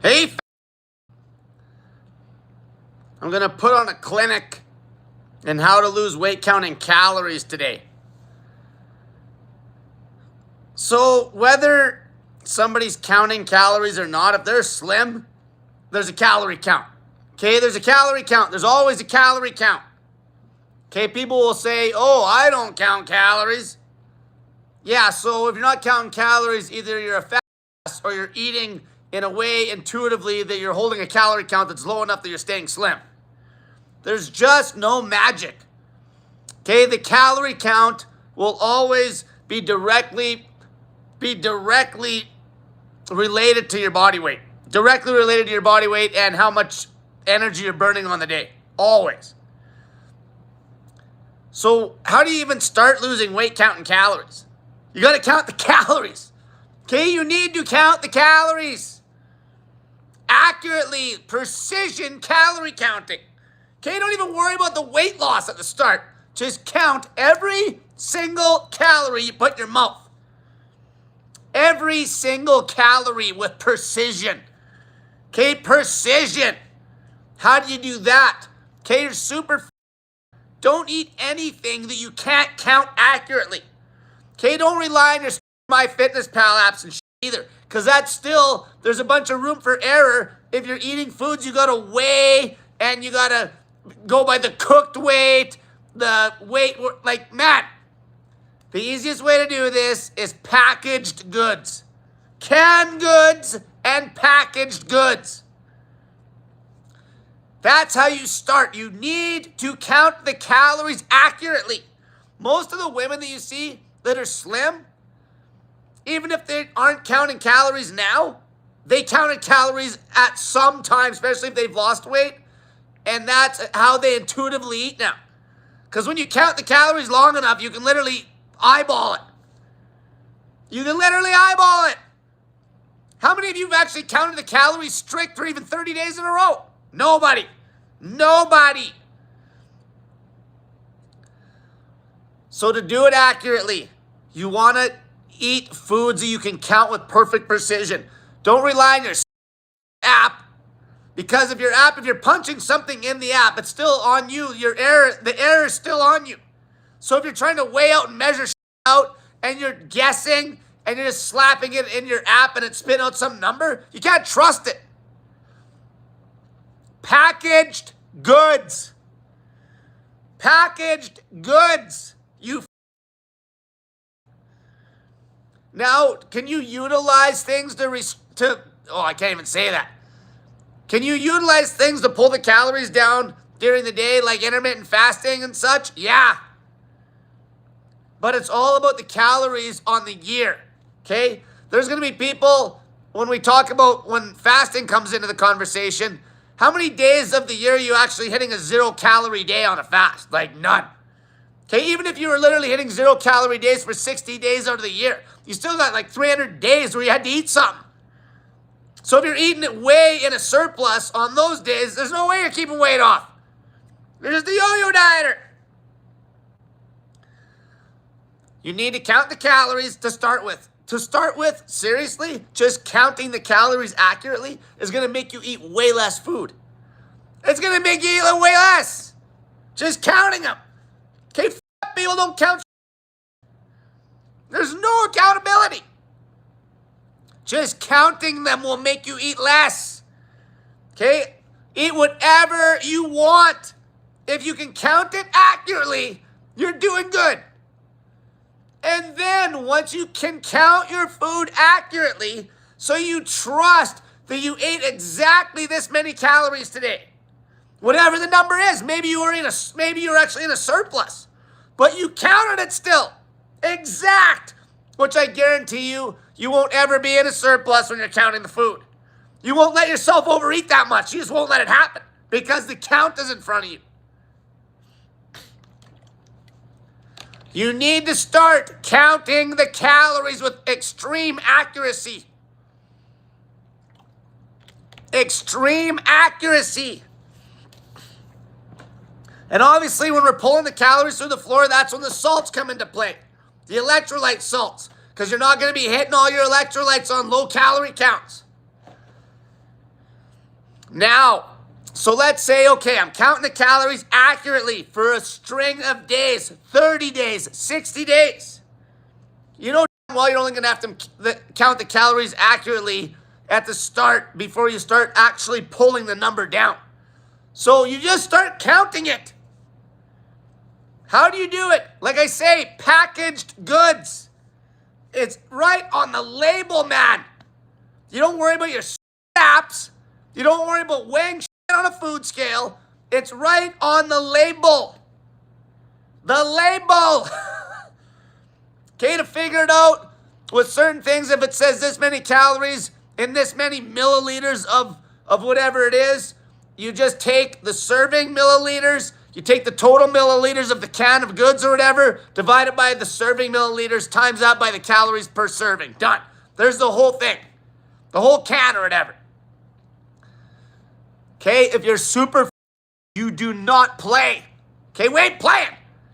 Hey, I'm going to put on a clinic in how to lose weight counting calories today. So whether somebody's counting calories or not, if they're slim, there's a calorie count. Okay, there's a calorie count. There's always a calorie count. Okay, people will say, oh, I don't count calories. Yeah, so if you're not counting calories, either you're a fat ass or you're eating in a way intuitively that you're holding a calorie count that's low enough that you're staying slim. There's just no magic. Okay, the calorie count will always be directly related to your body weight. Directly related to your body weight and how much energy you're burning on the day. Always. So how do you even start losing weight counting calories? You got to count the calories. Okay, you need to count the calories. Accurately, precision calorie counting. Okay, don't even worry about the weight loss at the start. Just count every single calorie you put in your mouth. Every single calorie with precision. Okay, precision. How do you do that? Okay, you're super. Don't eat anything that you can't count accurately. Okay, don't rely on your MyFitnessPal apps and shit either. Because that's still, there's a bunch of room for error. If you're eating foods, you gotta weigh and you gotta go by the cooked weight, the weight, like, man. The easiest way to do this is packaged goods. Canned goods and packaged goods. That's how you start. You need to count the calories accurately. Most of the women that you see that are slim, even if they aren't counting calories now, they counted calories at some time, especially if they've lost weight. And that's how they intuitively eat now. Because when you count the calories long enough, you can literally eyeball it. You can literally eyeball it. How many of you have actually counted the calories strict for even 30 days in a row? Nobody. Nobody. So to do it accurately, you want to eat foods that you can count with perfect precision. Don't rely on your app, because if you're punching something in the app, it's still on you. The error is still on you. So if you're trying to weigh out and measure out and you're guessing and you're just slapping it in your app and it spit out some number, you can't trust it. Packaged goods. Packaged goods. Now, can you utilize things I can't even say that. Can you utilize things to pull the calories down during the day, like intermittent fasting and such? Yeah. But it's all about the calories on the year, okay? There's going to be people, when we talk about when fasting comes into the conversation, how many days of the year are you actually hitting a 0-calorie day on a fast? Like none. Okay, even if you were literally hitting 0-calorie days for 60 days out of the year, you still got like 300 days where you had to eat something. So if you're eating it way in a surplus on those days, there's no way you're keeping weight off. You're just a yo-yo dieter. You need to count the calories to start with. To start with, seriously, just counting the calories accurately is going to make you eat way less food. It's going to make you eat way less. Just counting them. Okay, people don't count. There's no accountability. Just counting them will make you eat less. Okay? Eat whatever you want. If you can count it accurately, you're doing good. And then once you can count your food accurately, so you trust that you ate exactly this many calories today. Whatever the number is, maybe you're actually in a surplus, but you counted it still. Exact. Which I guarantee you won't ever be in a surplus when you're counting the food. You won't let yourself overeat that much. You just won't let it happen because the count is in front of you. You need to start counting the calories with extreme accuracy. Extreme accuracy. And obviously when we're pulling the calories through the floor, that's when the salts come into play. The electrolyte salts. Because you're not going to be hitting all your electrolytes on low calorie counts. Now, so let's say, okay, I'm counting the calories accurately for a string of days, 30 days, 60 days. You know, well, you're only going to have to count the calories accurately at the start before you start actually pulling the number down. So you just start counting it. How do you do it? Like I say, packaged goods. It's right on the label, man. You don't worry about your apps. You don't worry about weighing shit on a food scale. It's right on the label. The label. Okay, to figure it out with certain things, if it says this many calories in this many milliliters of whatever it is, you just take the serving milliliters, you take the total milliliters of the can of goods or whatever, divide it by the serving milliliters, times that by the calories per serving. Done. There's the whole thing. The whole can or whatever. Okay, if you're super, you do not play. Okay, we ain't playing.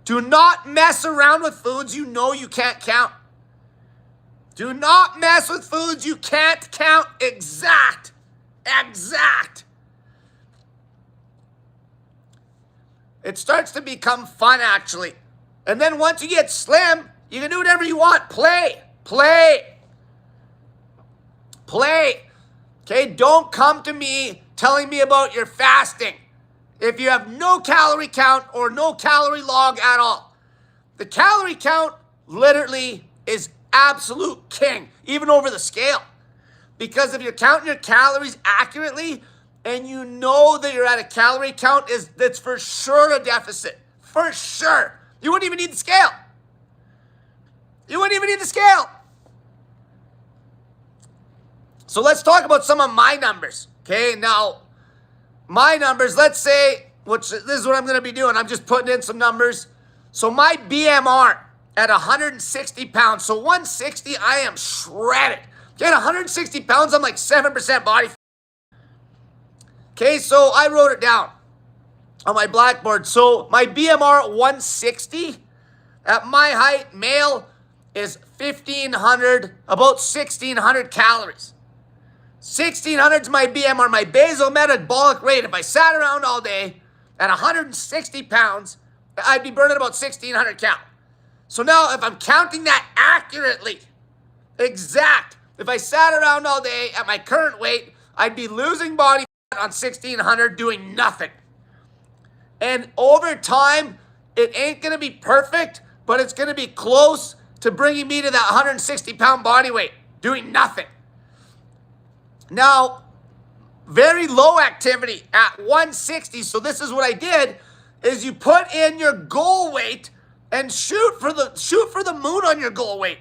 Do not mess around with foods you know you can't count. Do not mess with foods you can't count exact. It starts to become fun, actually. And then once you get slim, you can do whatever you want. Play. Okay, don't come to me telling me about your fasting if you have no calorie count or no calorie log at all. The calorie count literally is absolute king, even over the scale. Because if you're counting your calories accurately and you know that you're at a calorie count, that's for sure a deficit. For sure. You wouldn't even need the scale. So let's talk about some of my numbers. Okay, now my numbers, let's say, this is what I'm going to be doing. I'm just putting in some numbers. So my BMR at 160 pounds. So 160, I am shredded. Okay, at 160 pounds, I'm like 7% body fat. Okay, so I wrote it down on my blackboard. So my BMR at 160 at my height, male, is 1,500, about 1,600 calories. 1,600 is my BMR, my basal metabolic rate. If I sat around all day at 160 pounds, I'd be burning about 1,600 cal. So now if I'm counting that accurately, exact, if I sat around all day at my current weight, I'd be losing body fat on 1,600 doing nothing. And over time, it ain't going to be perfect, but it's going to be close to bringing me to that 160 pound body weight, doing nothing. Now, very low activity at 160. So this is what I did, is you put in your goal weight and shoot for the moon on your goal weight.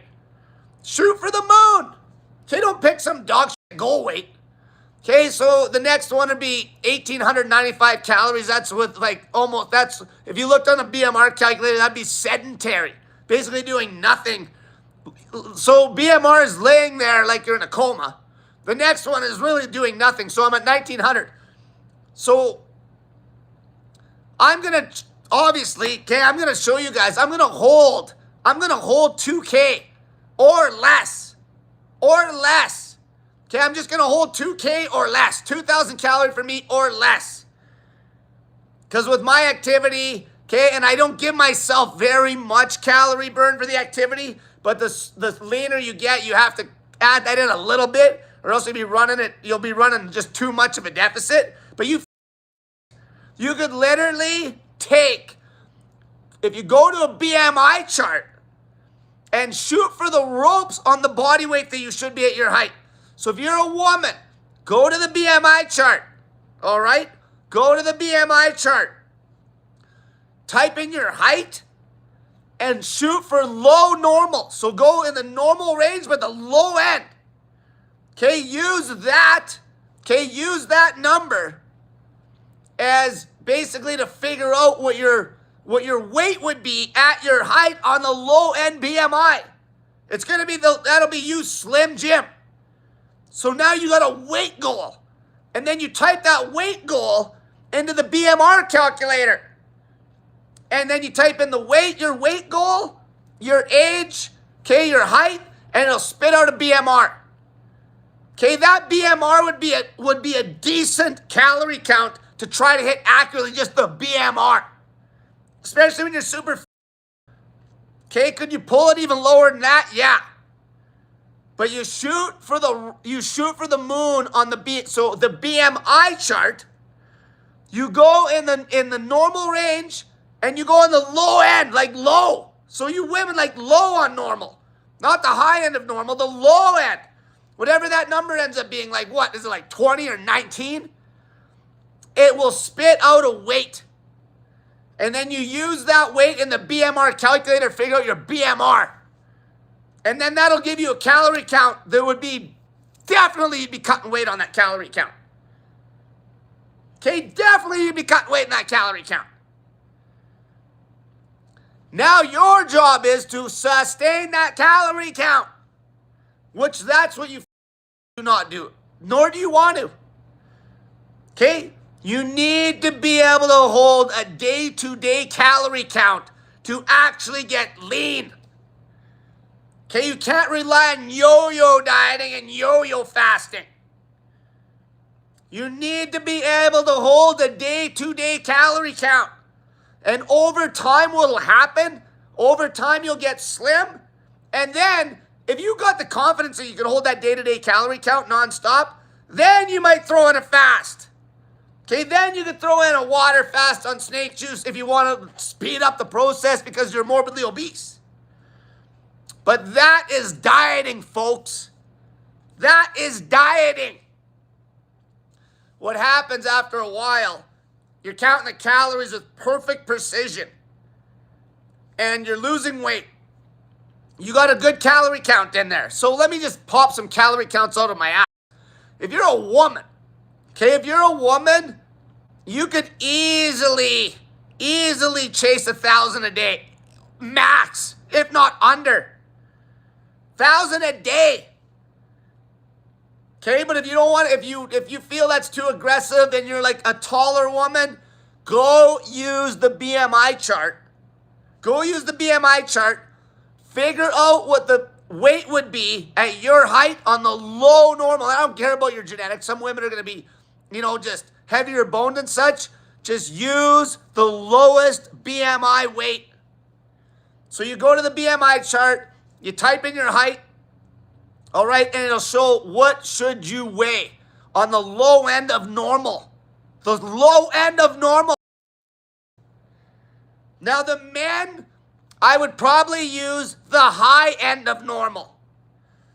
Shoot for the moon. Okay, don't pick some dog shit goal weight. Okay, so the next one would be 1,895 calories. That's with if you looked on the BMR calculator, that'd be sedentary. Basically doing nothing. So BMR is laying there like you're in a coma. The next one is really doing nothing. So I'm at 1,900. So I'm going to, obviously, okay, I'm going to show you guys. I'm going to hold 2K or less. Okay, I'm just going to hold 2K or less. 2,000 calories for me or less. Because with my activity, okay, and I don't give myself very much calorie burn for the activity, but the leaner you get, you have to add that in a little bit, or else you'll be running just too much of a deficit. But you could literally take, if you go to a BMI chart and shoot for the ropes on the body weight that you should be at your height. So if you're a woman, go to the BMI chart, all right? Go to the BMI chart. Type in your height and shoot for low normal. So go in the normal range, but the low end. Okay, use that number as basically to figure out what your weight would be at your height on the low end BMI. It's gonna be that'll be you, Slim Jim. So now you got a weight goal, and then you type that weight goal into the BMR calculator, and then you type in your weight goal, your age, okay, your height, and it'll spit out a BMR. Okay, that BMR would be a decent calorie count to try to hit accurately just the BMR. Especially when you're super. Okay, could you pull it even lower than that? Yeah. But you shoot for the moon on the so the BMI chart, you go in the normal range and you go on the low end, like low. So you women like low on normal. Not the high end of normal, the low end. Whatever that number ends up being, like what? Is it like 20 or 19? It will spit out a weight. And then you use that weight in the BMR calculator to figure out your BMR. And then that'll give you a calorie count that would be, definitely you'd be cutting weight on that calorie count. Okay, definitely you'd be cutting weight in that calorie count. Now your job is to sustain that calorie count, which that's what you do not do, nor do you want to. Okay, you need to be able to hold a day-to-day calorie count to actually get lean. Okay, you can't rely on yo-yo dieting and yo-yo fasting. You need to be able to hold a day-to-day calorie count. And over time, what will happen, over time you'll get slim. And then, if you got the confidence that you can hold that day-to-day calorie count nonstop, then you might throw in a fast. Okay, then you could throw in a water fast on snake juice if you want to speed up the process because you're morbidly obese. But that is dieting, folks. That is dieting. What happens after a while, you're counting the calories with perfect precision. And you're losing weight. You got a good calorie count in there. So let me just pop some calorie counts out of my ass. If you're a woman, okay, if you're a woman, you could easily chase 1,000 a day. Max, if not under. 1,000 a day. Okay, but if you don't want, if you feel that's too aggressive and you're like a taller woman, go use the BMI chart. Go use the BMI chart. Figure out what the weight would be at your height on the low normal. I don't care about your genetics. Some women are going to be, just heavier boned and such. Just use the lowest BMI weight. So you go to the BMI chart, you type in your height, all right, and it'll show what should you weigh on the low end of normal. The low end of normal. Now the men, I would probably use the high end of normal.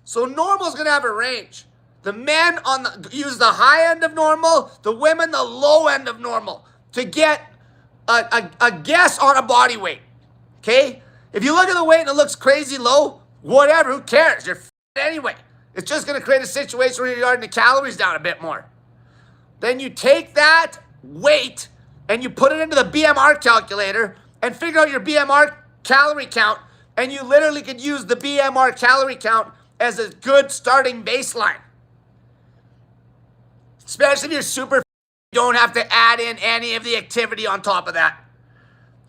So normal is going to have a range. The men use the high end of normal, the women the low end of normal to get a guess on a body weight. Okay? If you look at the weight and it looks crazy low, whatever, who cares? You're f***ed anyway. It's just going to create a situation where you're getting the calories down a bit more. Then you take that weight and you put it into the BMR calculator and figure out your BMR calorie count, and you literally could use the BMR calorie count as a good starting baseline. Especially if you're super, you don't have to add in any of the activity on top of that.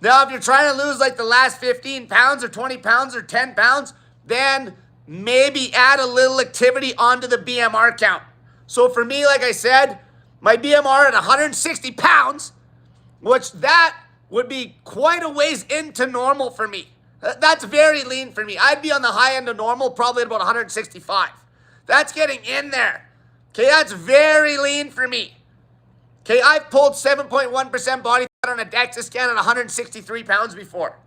Now, if you're trying to lose like the last 15 pounds or 20 pounds or 10 pounds, then maybe add a little activity onto the BMR count. So for me, like I said, my BMR at 160 pounds, which that would be quite a ways into normal for me. That's very lean for me. I'd be on the high end of normal, probably at about 165. That's getting in there. Okay, that's very lean for me. Okay, I've pulled 7.1% body fat on a DEXA scan at 163 pounds before.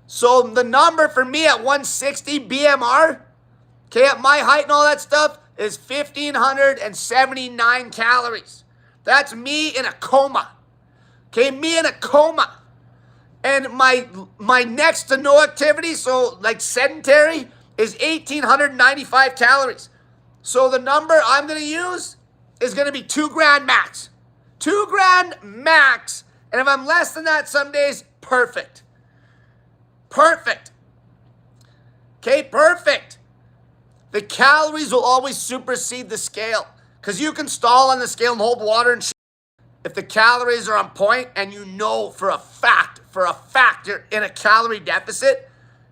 So the number for me at 160 BMR, okay, at my height and all that stuff, is 1,579 calories. That's me in a coma. Okay, me in a coma. And my next to no activity, so like sedentary, is 1,895 calories. So the number I'm going to use is going to be 2 grand max. 2 grand max. And if I'm less than that some days, perfect. Perfect. Okay, perfect. The calories will always supersede the scale. Because you can stall on the scale and hold water and shit. If the calories are on point and you know for a fact you're in a calorie deficit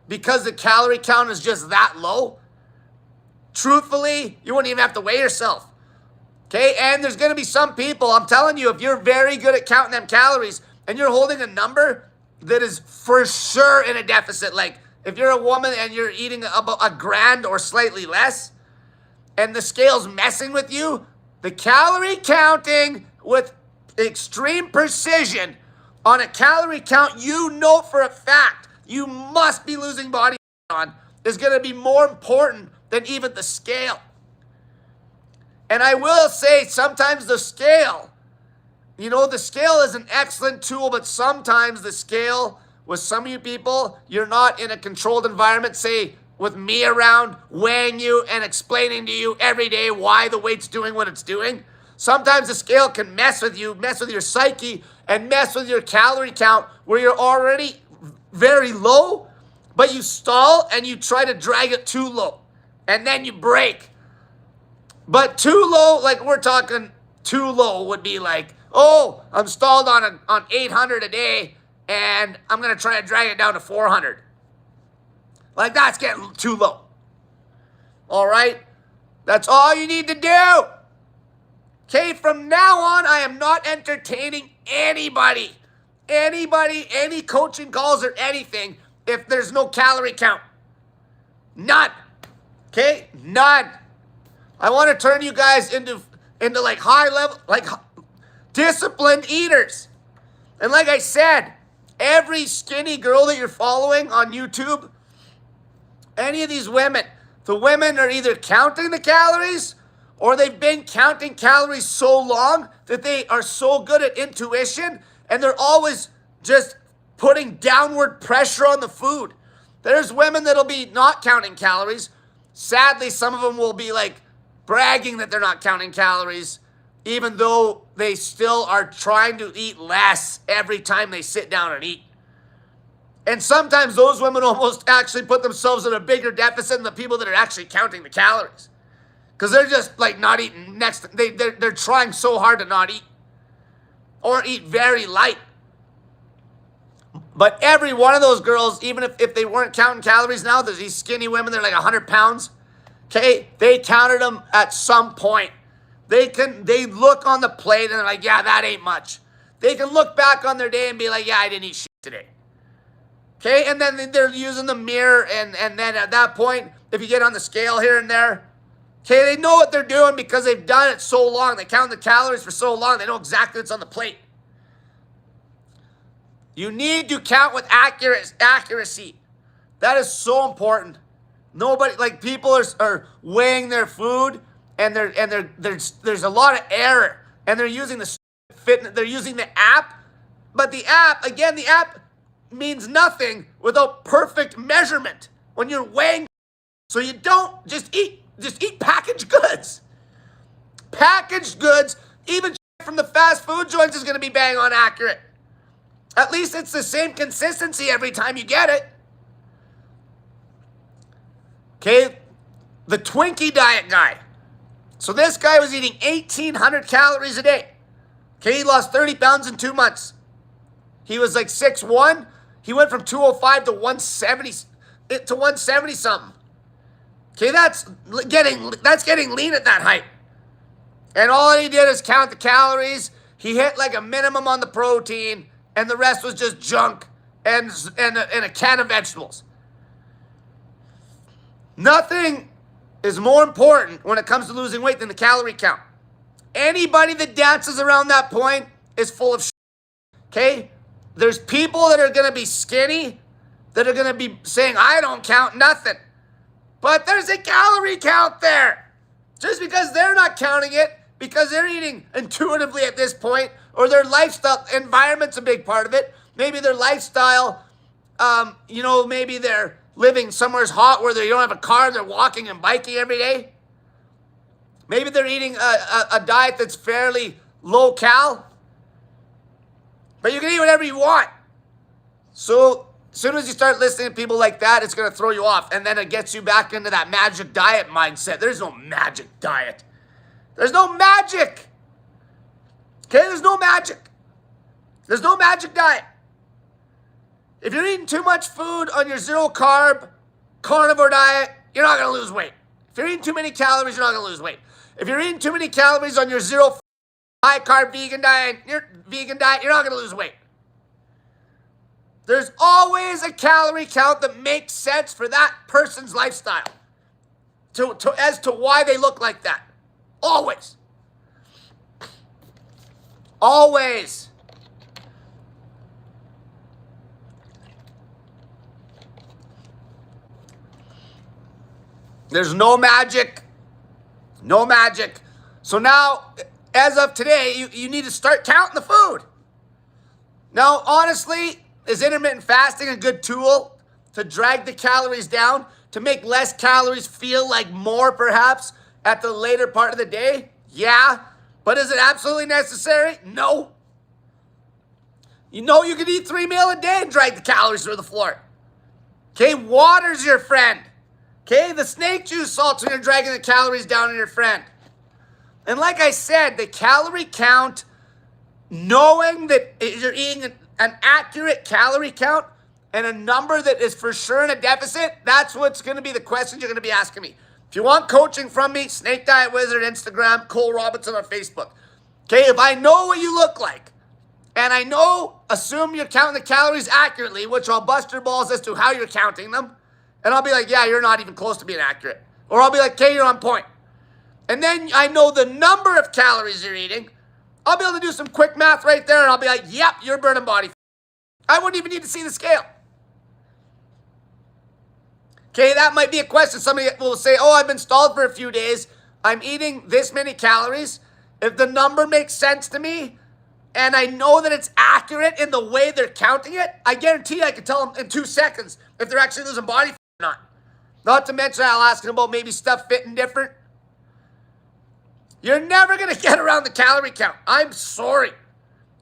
because the calorie count is just that low, truthfully, you wouldn't even have to weigh yourself. Okay, and there's going to be some people, I'm telling you, if you're very good at counting them calories and you're holding a number that is for sure in a deficit, like if you're a woman and you're eating about a grand or slightly less, and the scale's messing with you, the calorie counting with extreme precision on a calorie count you know for a fact you must be losing body on is going to be more important than even the scale. And I will say sometimes the scale, the scale is an excellent tool, but sometimes the scale, with some of you people, you're not in a controlled environment, say with me around, weighing you and explaining to you every day why the weight's doing what it's doing. Sometimes the scale can mess with you, mess with your psyche, and mess with your calorie count where you're already very low, but you stall and you try to drag it too low, and then you break. But too low, like we're talking too low would be like, oh, I'm stalled on 800 a day, and I'm going to try to drag it down to 400. Like, that's getting too low. All right? That's all you need to do. Okay, from now on, I am not entertaining anybody, any coaching calls or anything if there's no calorie count. None. Okay? None. I want to turn you guys into like high level, like disciplined eaters. And like I said, every skinny girl that you're following on YouTube, any of these women, the women are either counting the calories or they've been counting calories so long that they are so good at intuition and they're always just putting downward pressure on the food. There's women that'll be not counting calories. Sadly, some of them will be like bragging that they're not counting calories, even though they still are trying to eat less every time they sit down and eat. And sometimes those women almost actually put themselves in a bigger deficit than the people that are actually counting the calories. Because they're just like not eating they're trying so hard to not eat. Or eat very light. But every one of those girls, even if they weren't counting calories now, there's these skinny women, they're like 100 pounds. Okay, they counted them at some point. They look on the plate and they're like, yeah, that ain't much. They can look back on their day and be like, yeah, I didn't eat shit today. Okay, and then they're using the mirror, and then at that point, if you get on the scale here and there, okay, they know what they're doing because they've done it so long. They count the calories for so long, they know exactly what's on the plate. You need to count with accuracy. That is so important. Nobody, like people are weighing their food, and there's a lot of error, and they're using they're using the app, but the app means nothing without perfect measurement when you're weighing. So you don't just eat packaged goods. Packaged goods, even from the fast food joints, is going to be bang on accurate. At least it's the same consistency every time you get it. Okay, the Twinkie diet guy. So this guy was eating 1,800 calories a day. Okay, he lost 30 pounds in 2 months. He was like 6'1". He went from 205 to 170 something. Okay, that's getting lean at that height. And all he did is count the calories. He hit like a minimum on the protein, and the rest was just junk and a can of vegetables. Nothing is more important when it comes to losing weight than the calorie count. Anybody that dances around that point is full of shit. Okay? There's people that are going to be skinny that are going to be saying, I don't count nothing. But there's a calorie count there. Just because they're not counting it, because they're eating intuitively at this point, or their lifestyle, environment's a big part of it. Maybe their lifestyle, maybe they're living somewhere hot where they don't have a car, they're walking and biking every day. Maybe they're eating a diet that's fairly low cal. But you can eat whatever you want. So as soon as you start listening to people like that, it's going to throw you off. And then it gets you back into that magic diet mindset. There's no magic diet. There's no magic. Okay, there's no magic. There's no magic diet. If you're eating too much food on your zero carb carnivore diet, you're not going to lose weight. If you're eating too many calories, you're not going to lose weight. If you're eating too many calories on your zero high carb vegan diet, you're not going to lose weight. There's always a calorie count that makes sense for that person's lifestyle as to why they look like that. Always. Always. There's no magic. No magic. So now, as of today, you need to start counting the food. Now, honestly, is intermittent fasting a good tool to drag the calories down, to make less calories feel like more, perhaps, at the later part of the day? Yeah. But is it absolutely necessary? No. You know you can eat 3 meals a day and drag the calories through the floor. Okay, water's your friend. Okay, the snake juice salts when you're dragging the calories down on your friend. And like I said, the calorie count, knowing that you're eating an accurate calorie count and a number that is for sure in a deficit, that's what's going to be the questions you're going to be asking me. If you want coaching from me, Snake Diet Wizard, Instagram, Cole Robinson on Facebook. Okay, if I know what you look like, and I assume you're counting the calories accurately, which I'll bust your balls as to how you're counting them, and I'll be like, yeah, you're not even close to being accurate. Or I'll be like, okay, you're on point. And then I know the number of calories you're eating. I'll be able to do some quick math right there, and I'll be like, yep, you're burning body fat. I wouldn't even need to see the scale. Okay, that might be a question. Somebody will say, oh, I've been stalled for a few days. I'm eating this many calories. If the number makes sense to me, and I know that it's accurate in the way they're counting it, I guarantee I can tell them in 2 seconds if they're actually losing body fat or not. Not to mention I'll ask them about maybe stuff fitting different. You're never going to get around the calorie count. I'm sorry.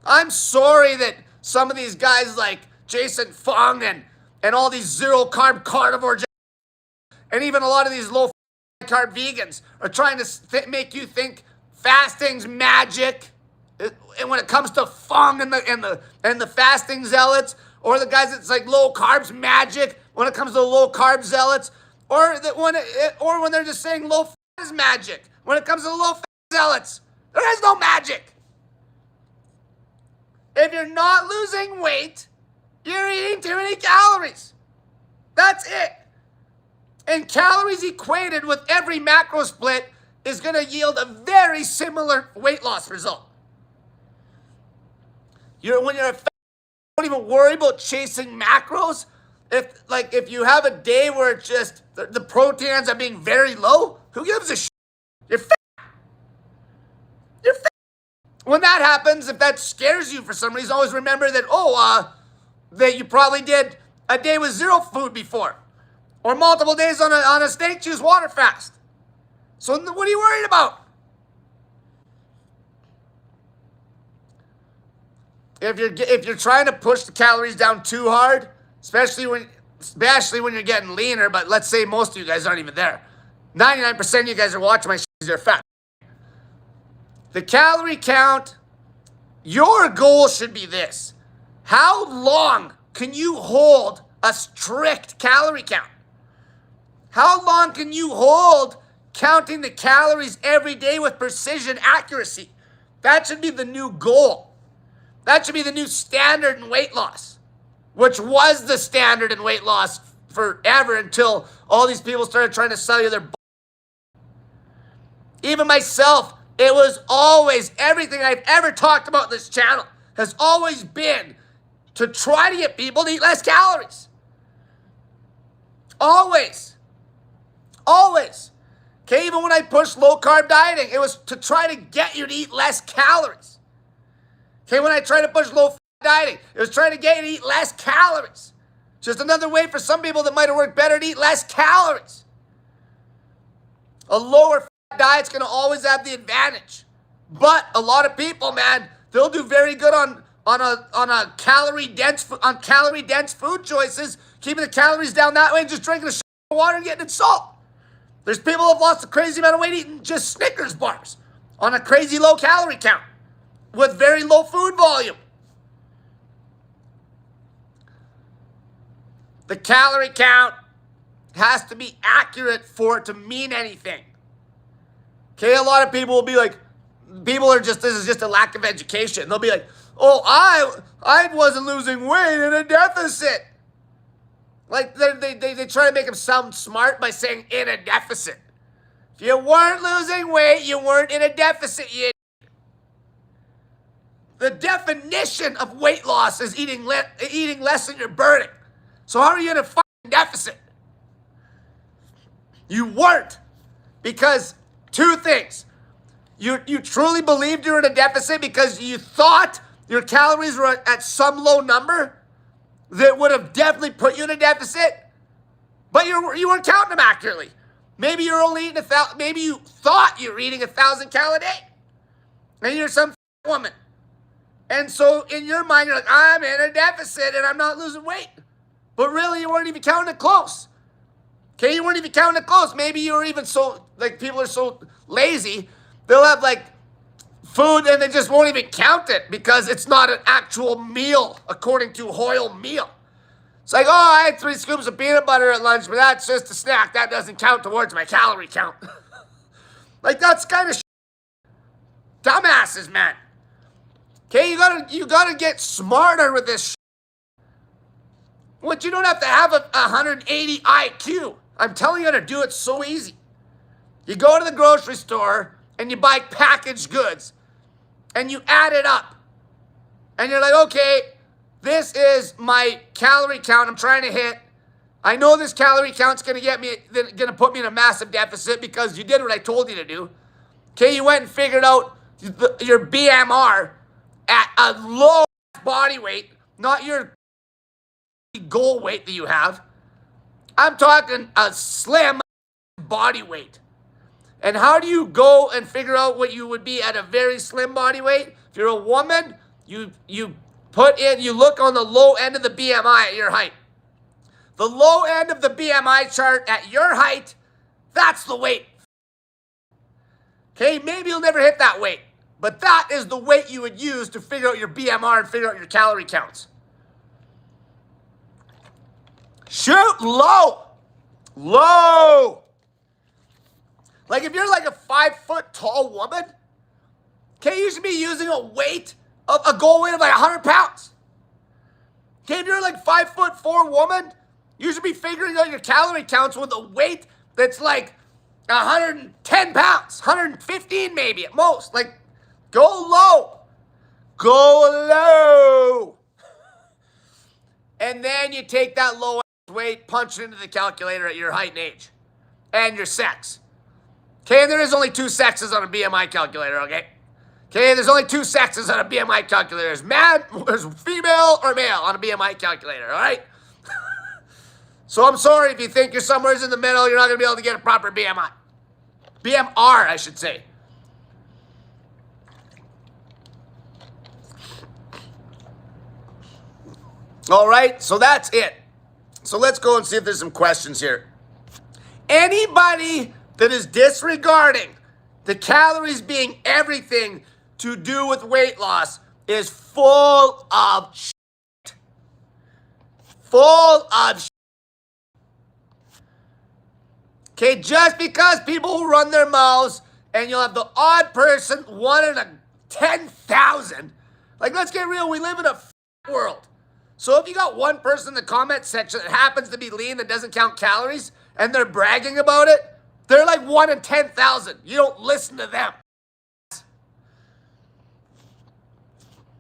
I'm sorry that some of these guys like Jason Fung and all these zero-carb carnivore and even a lot of these low-carb vegans are trying to make you think fasting's magic. And when it comes to Fung and the fasting zealots, or the guys that's like low carbs magic, when it comes to low carb zealots, or when they're just saying low fat is magic, when it comes to low fat zealots, there is no magic. If you're not losing weight, you're eating too many calories. That's it. And calories equated with every macro split is going to yield a very similar weight loss result. When you're a fat, don't even worry about chasing macros. If you have a day where it's just the proteins are being very low, who gives a shit? You're fat. You're fat. When that happens, if that scares you for some reason, always remember that, that you probably did a day with zero food before, or multiple days on a snake juice water fast. So what are you worried about? If you're trying to push the calories down too hard, especially when you're getting leaner, but let's say most of you guys aren't even there. 99% of you guys are watching my shit because you're fat. The calorie count, your goal should be this. How long can you hold a strict calorie count? How long can you hold counting the calories every day with precision accuracy? That should be the new goal. That should be the new standard in weight loss, which was the standard in weight loss forever until all these people started trying to sell you their bullshit. Even myself, it was always, everything I've ever talked about in this channel has always been to try to get people to eat less calories. Always. Always. Okay, even when I pushed low-carb dieting, it was to try to get you to eat less calories. Okay, when I tried to push low-fat dieting, it was trying to get you to eat less calories. Just another way for some people that might have worked better to eat less calories. A lower fat diet's going to always have the advantage. But a lot of people, man, they'll do very good on a calorie dense food choices, keeping the calories down that way and just drinking a shit of water and getting in salt. There's people who have lost a crazy amount of weight eating just Snickers bars on a crazy low calorie count with very low food volume. The calorie count has to be accurate for it to mean anything. Okay, a lot of people will be like, this is just a lack of education. They'll be like, oh, I wasn't losing weight in a deficit. Like, they try to make them sound smart by saying in a deficit. If you weren't losing weight, you weren't in a deficit yet. The definition of weight loss is eating less than you're burning. So how are you in a fucking deficit? You weren't. Because two things. You truly believed you were in a deficit because you thought your calories were at some low number that would have definitely put you in a deficit, but you weren't counting them accurately. Maybe you're only eating maybe you thought you were eating 1,000 calories a day, and you're some woman. And so in your mind, you're like, I'm in a deficit and I'm not losing weight. But really, you weren't even counting it close. Okay, you weren't even counting it close. Maybe you were even so, like, people are so lazy, they'll have, like, food and they just won't even count it because it's not an actual meal according to Hoyle meal. It's like, oh, I had 3 scoops of peanut butter at lunch, but that's just a snack. That doesn't count towards my calorie count. Like, that's kind of dumbasses, man. Okay, you gotta get smarter with this. What, you don't have to have a 180 IQ. I'm telling you how to do it so easy. You go to the grocery store and you buy packaged goods and you add it up. And you're like, okay, this is my calorie count I'm trying to hit. I know this calorie count's gonna put me in a massive deficit because you did what I told you to do. Okay, you went and figured out your BMR at a low body weight, not your goal weight that you have. I'm talking a slim body weight. And how do you go and figure out what you would be at a very slim body weight? If you're a woman, you look on the low end of the BMI at your height. The low end of the BMI chart at your height, that's the weight. Okay, maybe you'll never hit that weight, but that is the weight you would use to figure out your BMR and figure out your calorie counts. Shoot low. Low. Like if you're like a 5-foot tall woman, okay, you should be using a goal weight of like 100 pounds. Okay, if you're like 5'4" woman, you should be figuring out your calorie counts with a weight that's like 110 pounds, 115 maybe at most. Like, go low. Go low. And then you take that low weight, punch it into the calculator at your height and age and your sex. Okay, and there is only 2 sexes on a BMI calculator, okay? Okay, there's only 2 sexes on a BMI calculator. There's female or male on a BMI calculator, all right? So I'm sorry if you think you're somewhere in the middle, you're not going to be able to get a proper BMI. BMR, I should say. All right, so that's it. So let's go and see if there's some questions here. Anybody that is disregarding the calories being everything to do with weight loss is full of shit. Full of shit. Okay, just because people will run their mouths and you'll have the odd person, 1 in 10,000. Like, let's get real, we live in a world. So if you got one person in the comment section that happens to be lean that doesn't count calories and they're bragging about it, they're like 1 in 10,000. You don't listen to them.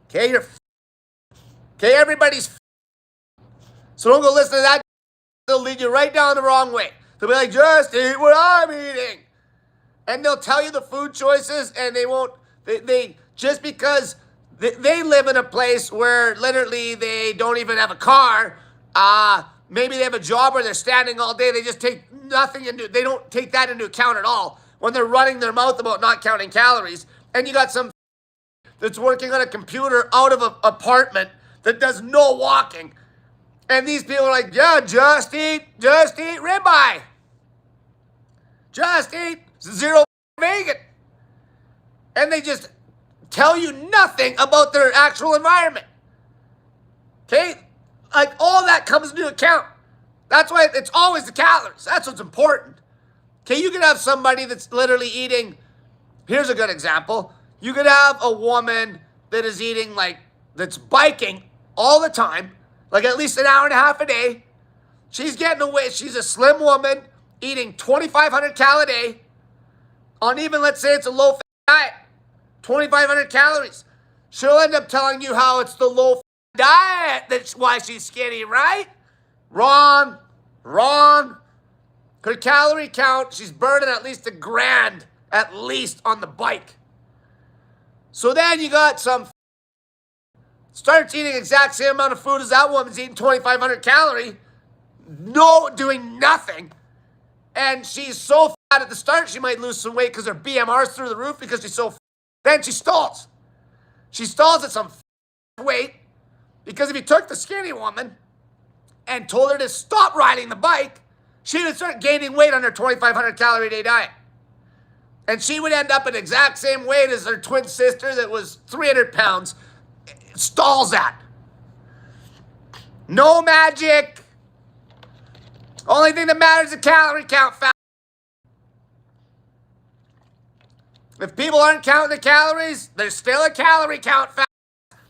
Okay, okay, everybody's so don't go listen to that. They'll lead you right down the wrong way. They'll be like, just eat what I'm eating. And they'll tell you the food choices and they won't, they just because they live in a place where literally they don't even have a car. Maybe they have a job where they're standing all day. They just take they don't take that into account at all when they're running their mouth about not counting calories. And you got some that's working on a computer out of an apartment that does no walking. And these people are like, yeah, just eat ribeye. Just eat 0 vegan. And they just tell you nothing about their actual environment. Okay? Like, all that comes into account. That's why it's always the calories. That's what's important. Okay, you could have somebody that's literally eating. Here's a good example. You could have a woman that is eating that's biking all the time, like at least an hour and a half a day. She's getting away. She's a slim woman eating 2,500 calories a day on even, let's say it's a low-fat diet, 2,500 calories. She'll end up telling you how it's the low-fat diet that's why she's skinny, right? Wrong. Her calorie count, she's burning at least $1,000 at least on the bike. So then you got some starts eating exact same amount of food as that woman's eating, 2,500 calories, doing nothing. And she's so fat at the start, she might lose some weight because her BMR's through the roof because she's so fat. Then she stalls. She stalls at some weight because if you took the skinny woman and told her to stop riding the bike, she would start gaining weight on her 2,500 calorie a day diet. And she would end up at exact same weight as her twin sister that was 300 pounds stalls at. No magic. Only thing that matters is the calorie count, fat. If people aren't counting the calories, there's still a calorie count, fat.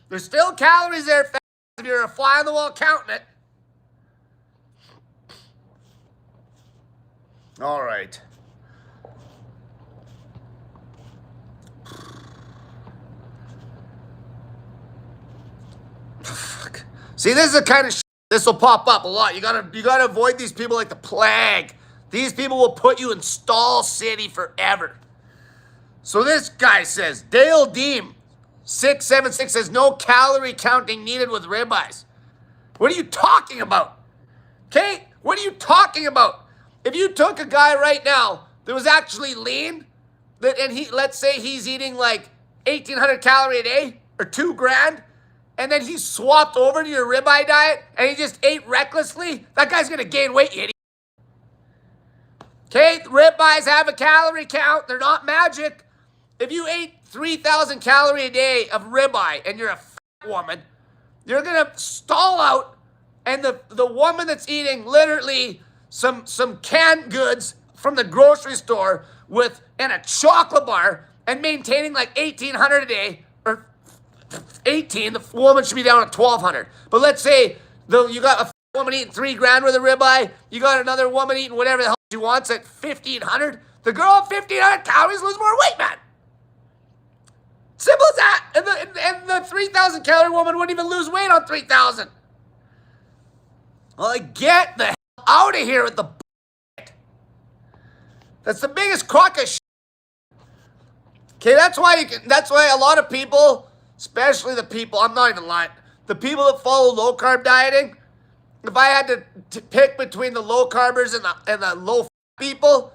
There's still calories there, fat, if you're a fly on the wall counting it. All right. Fuck. See, this is the kind of shit this will pop up a lot. You gotta avoid these people like the plague. These people will put you in stall city forever. So this guy says, Dale Deem 676 says no calorie counting needed with ribeyes. What are you talking about? Okay, what are you talking about? If you took a guy right now that was actually lean, and let's say he's eating like 1,800 calories a day or $2,000, and then he swapped over to your ribeye diet and he just ate recklessly, that guy's gonna gain weight, you idiot. Okay, ribeyes have a calorie count. They're not magic. If you ate 3,000 calories a day of ribeye and you're a fat woman, you're gonna stall out, and the woman that's eating literally some canned goods from the grocery store and a chocolate bar and maintaining like 1,800 a day, or 18, the woman should be down at 1,200. But let's say you got a woman eating $3,000 worth of ribeye, you got another woman eating whatever the hell she wants at 1,500. The girl at 1,500 calories loses more weight, man. Simple as that. And the 3,000 calorie woman wouldn't even lose weight on 3,000. Well, get the hell out of here with the bullshit. That's the biggest crock of shit. Okay, that's why a lot of people, especially the people, I'm not even lying, the people that follow low carb dieting, if I had to pick between the low carbers and the low fat people,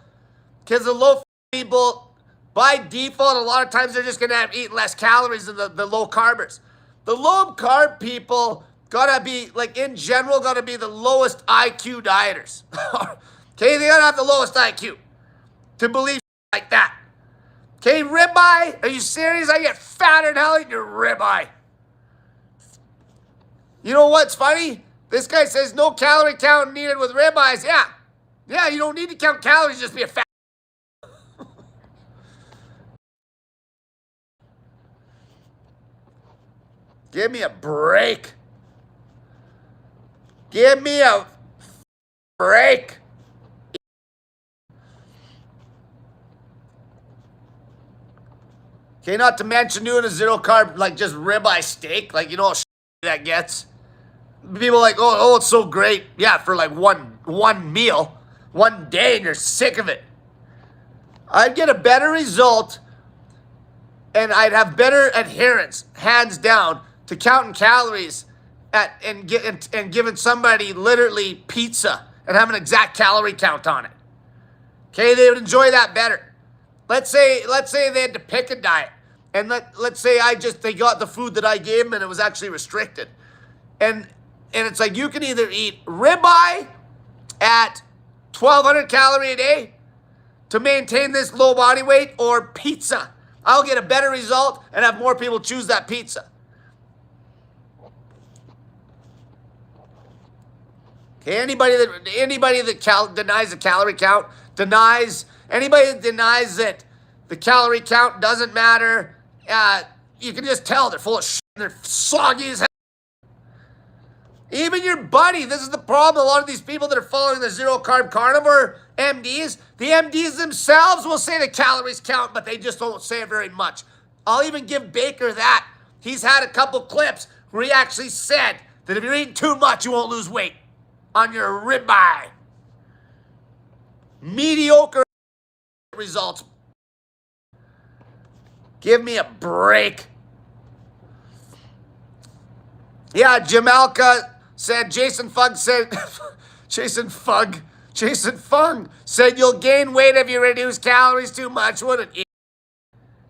because the low fat people, by default, a lot of times they're just going to have eaten less calories than the low carbers. The low carb people gotta be, like, in general, gotta be the lowest IQ dieters. Okay, they gotta have the lowest IQ to believe like that. Okay, ribeye, are you serious? I get fatter than hell eating your ribeye. You know what's funny? This guy says no calorie count needed with ribeyes. Yeah, you don't need to count calories, just be a fat. Give me a break. Give me a break. Okay, not to mention doing a zero carb, like just ribeye steak, like, you know how that gets. People are like, oh, it's so great. Yeah, for like one meal, one day, and you're sick of it. I'd get a better result, and I'd have better adherence, hands down, to counting calories and giving somebody literally pizza and have an exact calorie count on it. Okay, they would enjoy that better. Let's say they had to pick a diet, and let's say they got the food that I gave them and it was actually restricted, and it's like you can either eat ribeye at 1,200 calories a day to maintain this low body weight, or pizza. I'll get a better result and have more people choose that pizza. Okay, anybody that denies the calorie count denies anybody that denies that the calorie count doesn't matter. You can just tell they're full of shit. They're soggy as hell. Even your buddy, this is the problem. A lot of these people that are following the zero carb carnivore MDs, the MDs themselves will say the calories count, but they just don't say it very much. I'll even give Baker that. He's had a couple clips where he actually said that if you're eating too much, you won't lose weight on your ribeye. Mediocre results. Give me a break. Yeah, Jamalka said, Jason Fung said you'll gain weight if you reduce calories too much. What an idiot.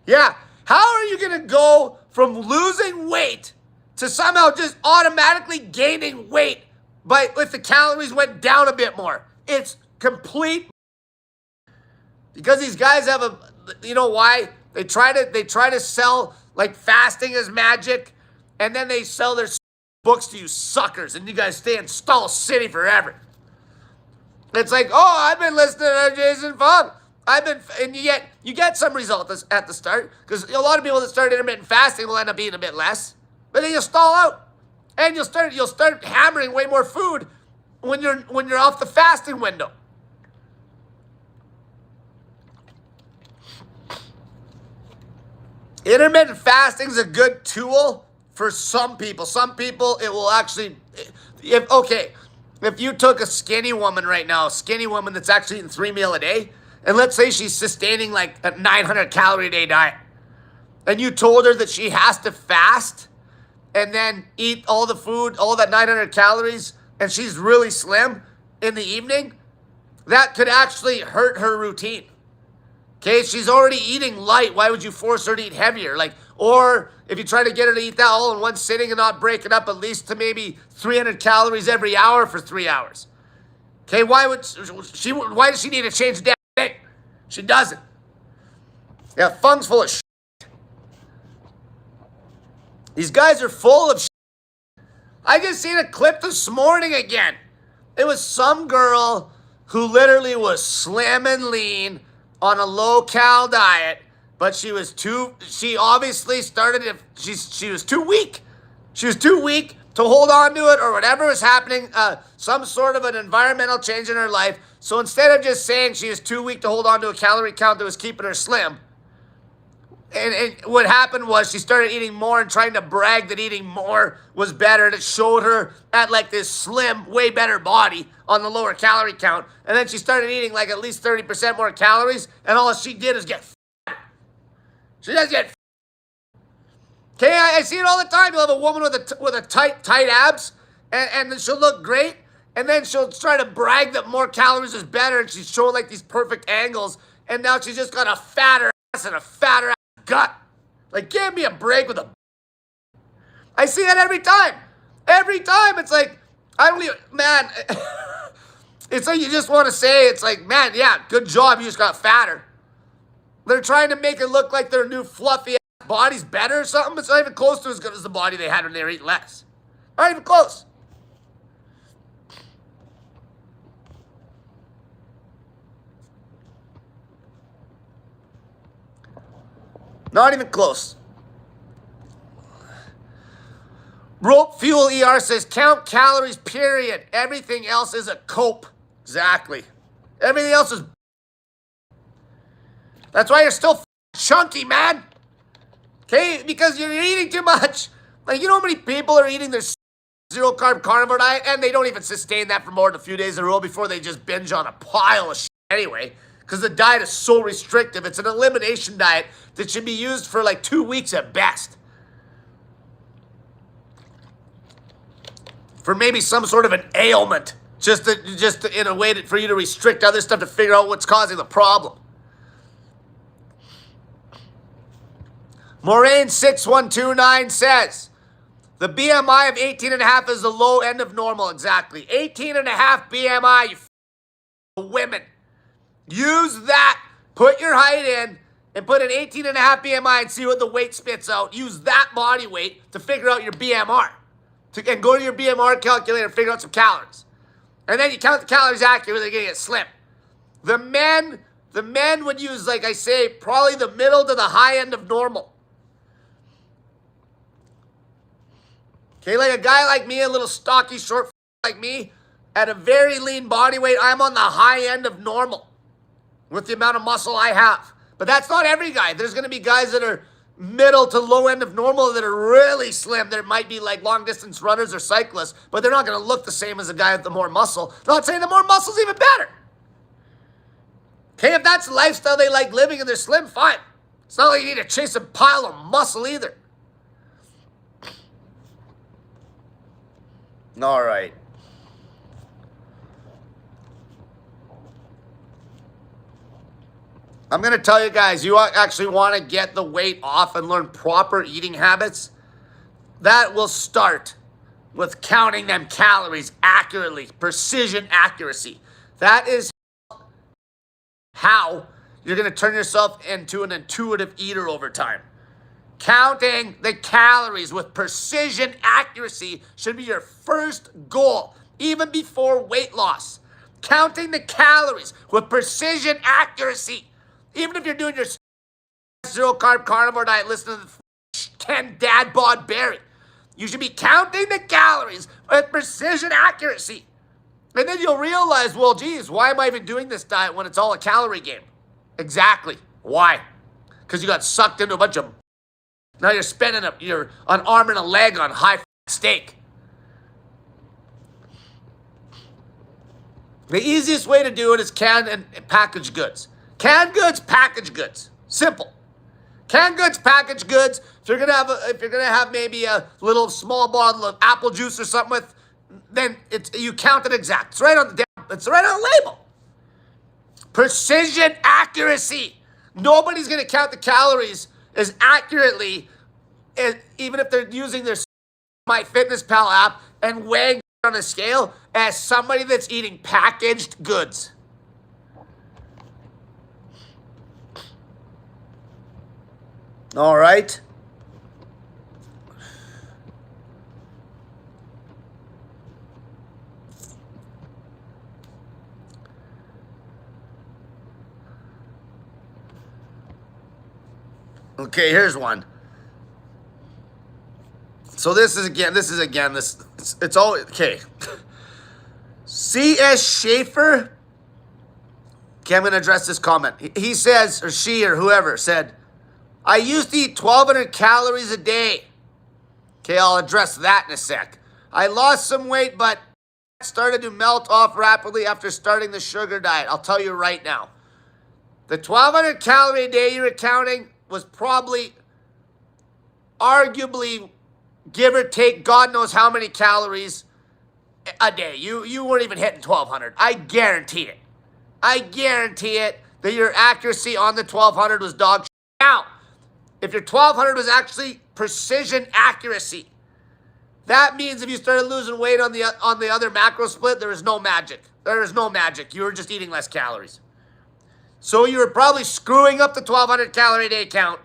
Yeah, how are you going to go from losing weight to somehow just automatically gaining weight if the calories went down a bit more? It's complete. Because these guys have you know why? They try to sell like fasting is magic, and then they sell their books to you suckers, and you guys stay in Stall City forever. It's like, oh, I've been listening to Jason Fung. And you get some results at the start, because a lot of people that start intermittent fasting will end up eating a bit less, but then you'll stall out, and you'll start hammering way more food when you're off the fasting window. Intermittent fasting is a good tool for some people. Some people, it will actually, if you took a skinny woman right now, a skinny woman that's actually eating 3 meals a day, and let's say she's sustaining like a 900 calorie a day diet, and you told her that she has to fast and then eat all the food, all that 900 calories, and she's really slim in the evening, that could actually hurt her routine. Okay, she's already eating light. Why would you force her to eat heavier? Or if you try to get her to eat that all in one sitting and not break it up at least to maybe 300 calories every hour for 3 hours. Okay, why does she need to change the damn thing? She doesn't. Yeah, Fung's full of shit. These guys are full of shit. I just seen a clip this morning again. It was some girl who literally was slim and lean on a low-cal diet, but she obviously started, she was too weak. She was too weak to hold on to it, or whatever was happening, some sort of an environmental change in her life. So instead of just saying she was too weak to hold on to a calorie count that was keeping her slim, and what happened was she started eating more and trying to brag that eating more was better, and it showed her at like this slim, way better body on the lower calorie count. And then she started eating like at least 30% more calories, and all she did is get fat. She does get fat. Okay, I see it all the time. You'll have a woman with a tight abs, and then she'll look great, and then she'll try to brag that more calories is better, and she's showing like these perfect angles, and now she's just got a fatter ass and a fatter ass gut. Like, give me a break with a... I see that every time. Every time. It's like, I don't even... Man, it's like you just want to say, it's like, man, yeah, good job, you just got fatter. They're trying to make it look like their new fluffy ass body's better or something. It's not even close to as good as the body they had when they were eating less. Not even close. Not even close. Rope Fuel ER says, count calories, period. Everything else is a cope. Exactly. Everything else is... That's why you're still chunky, man. Okay? Because you're eating too much. Like, you know how many people are eating their zero-carb carnivore diet, and they don't even sustain that for more than a few days in a row before they just binge on a pile of shit anyway. Because the diet is so restrictive. It's an elimination diet that should be used for like 2 weeks at best. For maybe some sort of an ailment. Just in a way for you to restrict other stuff to figure out what's causing the problem. Moraine6129 says, the BMI of 18.5 is the low end of normal. Exactly. 18.5 BMI, you women. Use that. Put your height in and put an 18.5 BMI and see what the weight spits out. Use that body weight to figure out your BMR. And go to your BMR calculator and figure out some calories. And then you count the calories accurately, they're going to get slim. The men would use, like I say, probably the middle to the high end of normal. Okay, like a guy like me, a little stocky, short like me, at a very lean body weight, I'm on the high end of normal with the amount of muscle I have. But that's not every guy. There's going to be guys that are middle to low end of normal that are really slim. There might be like long distance runners or cyclists, but they're not going to look the same as a guy with the more muscle. Not saying the more muscle's even better. Okay, if that's the lifestyle they like living and they're slim, fine. It's not like you need to chase a pile of muscle either. All right. I'm going to tell you guys, you actually want to get the weight off and learn proper eating habits. That will start with counting them calories accurately, precision accuracy. That is how you're going to turn yourself into an intuitive eater over time. Counting the calories with precision accuracy should be your first goal, even before weight loss. Counting the calories with precision accuracy. Even if you're doing your zero-carb carnivore diet, listen to the Ken Dad Bod Berry. You should be counting the calories with precision accuracy. And then you'll realize, well, geez, why am I even doing this diet when it's all a calorie game? Exactly. Why? Because you got sucked into a bunch of... Now you're spending an arm and a leg on high steak. The easiest way to do it is canned and packaged goods. Canned goods, packaged goods. Simple. Canned goods, packaged goods. If you're gonna have maybe a little small bottle of apple juice or something with, then you count it exact. It's right on the label. Precision accuracy. Nobody's gonna count the calories as accurately, even if they're using their MyFitnessPal app and weighing on a scale, as somebody that's eating packaged goods. All right. Okay, here's one. So this is it's all, okay. C.S. Schaefer. Okay, I'm going to address this comment. He says, or she or whoever said, I used to eat 1,200 calories a day. Okay, I'll address that in a sec. I lost some weight, but started to melt off rapidly after starting the sugar diet. I'll tell you right now. The 1,200 calorie a day you were counting was probably, arguably, give or take, God knows how many calories a day. You weren't even hitting 1,200. I guarantee it. I guarantee it that your accuracy on the 1,200 was dog shit. Now, if your 1,200 was actually precision accuracy, that means if you started losing weight on the other macro split, there is no magic. There is no magic. You were just eating less calories. So you were probably screwing up the 1,200 calorie a day count,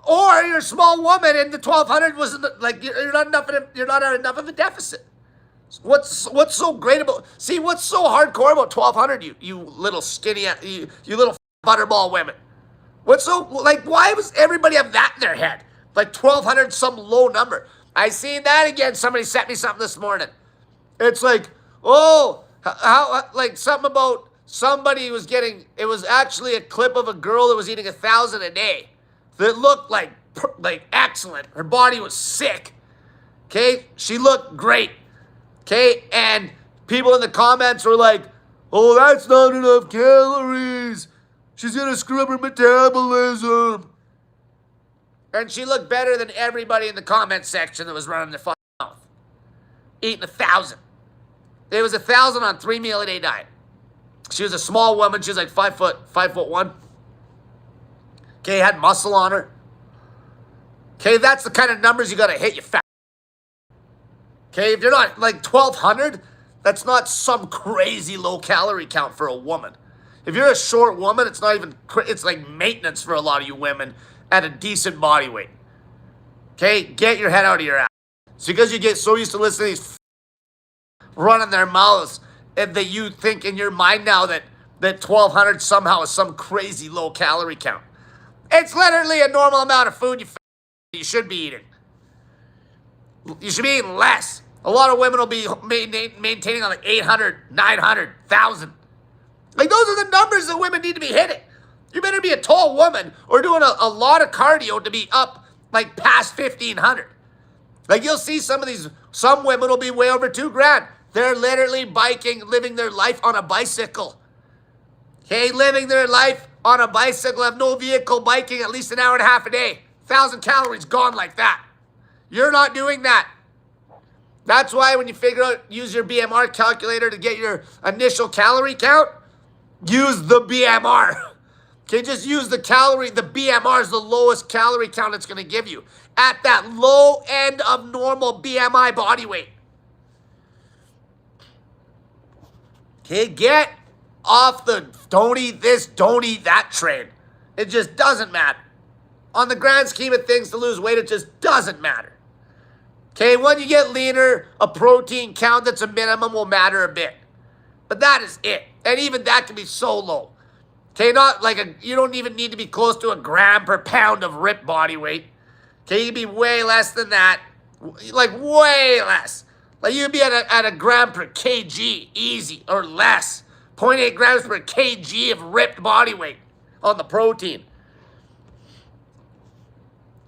or you're a small woman and the 1,200 was like you're not at enough of a deficit. What's so great about? See, what's so hardcore about 1,200? You little skinny, you little butterball women. What's so, like, why was everybody have that in their head? Like 1,200, some low number. I seen that again. Somebody sent me something this morning. It's like, oh, how like something about somebody was getting, it was actually a clip of a girl that was eating 1,000 a day that looked like excellent. Her body was sick. Okay? She looked great. Okay? And people in the comments were like, oh, that's not enough calories. She's going to screw up her metabolism. And she looked better than everybody in the comment section that was running their fucking mouth. Eating 1,000. It was 1,000 on 3 meal a day diet. She was a small woman. She was like 5'1". Okay, had muscle on her. Okay, that's the kind of numbers you got to hit, you fat. Okay, if you're not like 1,200, that's not some crazy low calorie count for a woman. If you're a short woman, it's not even, it's like maintenance for a lot of you women at a decent body weight. Okay, get your head out of your ass. It's because you get so used to listening to these running their mouths, and that you think in your mind now that 1,200 somehow is some crazy low calorie count. It's literally a normal amount of food you should be eating. You should be eating less. A lot of women will be maintaining on like 800, 900, 1,000. Like, those are the numbers that women need to be hitting. You better be a tall woman or doing a lot of cardio to be up like past 1,500. Like, you'll see some women will be way over 2 grand. They're literally biking, living their life on a bicycle. Okay, living their life on a bicycle, have no vehicle, biking at least an hour and a half a day. 1,000 calories gone like that. You're not doing that. That's why when you use your BMR calculator to get your initial calorie count, use the BMR. Okay, just use the BMR is the lowest calorie count it's going to give you at that low end of normal BMI body weight. Okay, get off the don't eat this, don't eat that train. It just doesn't matter. On the grand scheme of things, to lose weight, it just doesn't matter. Okay, when you get leaner, a protein count that's a minimum will matter a bit. But that is it. And even that can be so low. Okay, you don't even need to be close to a gram per pound of ripped body weight. Okay, you can be way less than that. Like, way less. Like, you'd be at a gram per kg, easy, or less. 0.8 grams per kg of ripped body weight on the protein.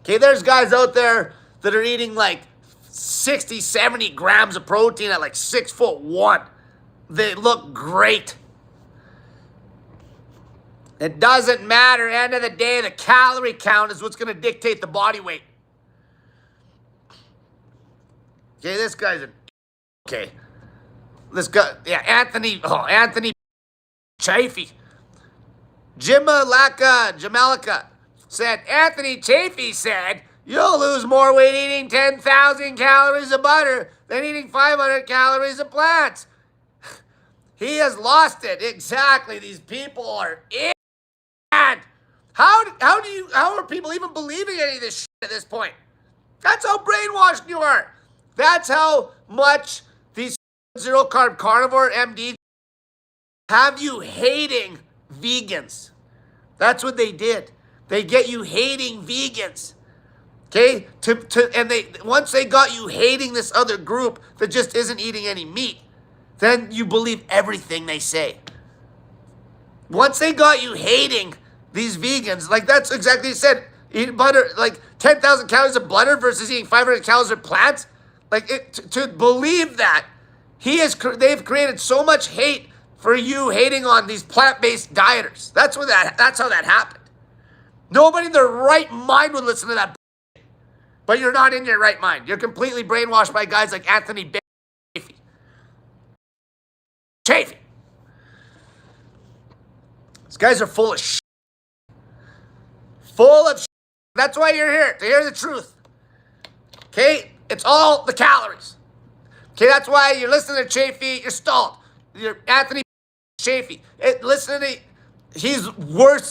Okay, there's guys out there that are eating like 60, 70 grams of protein at like 6'1". They look great. It doesn't matter. End of the day, the calorie count is what's going to dictate the body weight. Okay, this guy's okay. This guy, yeah, Anthony Chafee. Jamalika said, Anthony Chafee said, you'll lose more weight eating 10,000 calories of butter than eating 500 calories of plants. He has lost it. Exactly. These people are in. How are people even believing any of this shit at this point? That's how brainwashed you are. That's how much these zero carb carnivore MD have you hating vegans. That's what they did. They get you hating vegans. Okay? Once they got you hating this other group that just isn't eating any meat, then you believe everything they say. Once they got you hating these vegans, like that's exactly what he said. Eat butter, like 10,000 calories of butter versus eating 500 calories of plants. Like to believe that, they've created so much hate for you hating on these plant-based dieters. That's how that happened. Nobody in their right mind would listen to that. But you're not in your right mind. You're completely brainwashed by guys like Anthony Chafee. These guys are full of shit. Full of shit. That's why you're here, to hear the truth. Okay? It's all the calories. Okay, that's why you're listening to Chafee, you're stalled. You're Anthony Chafee. Listen to me. He's worse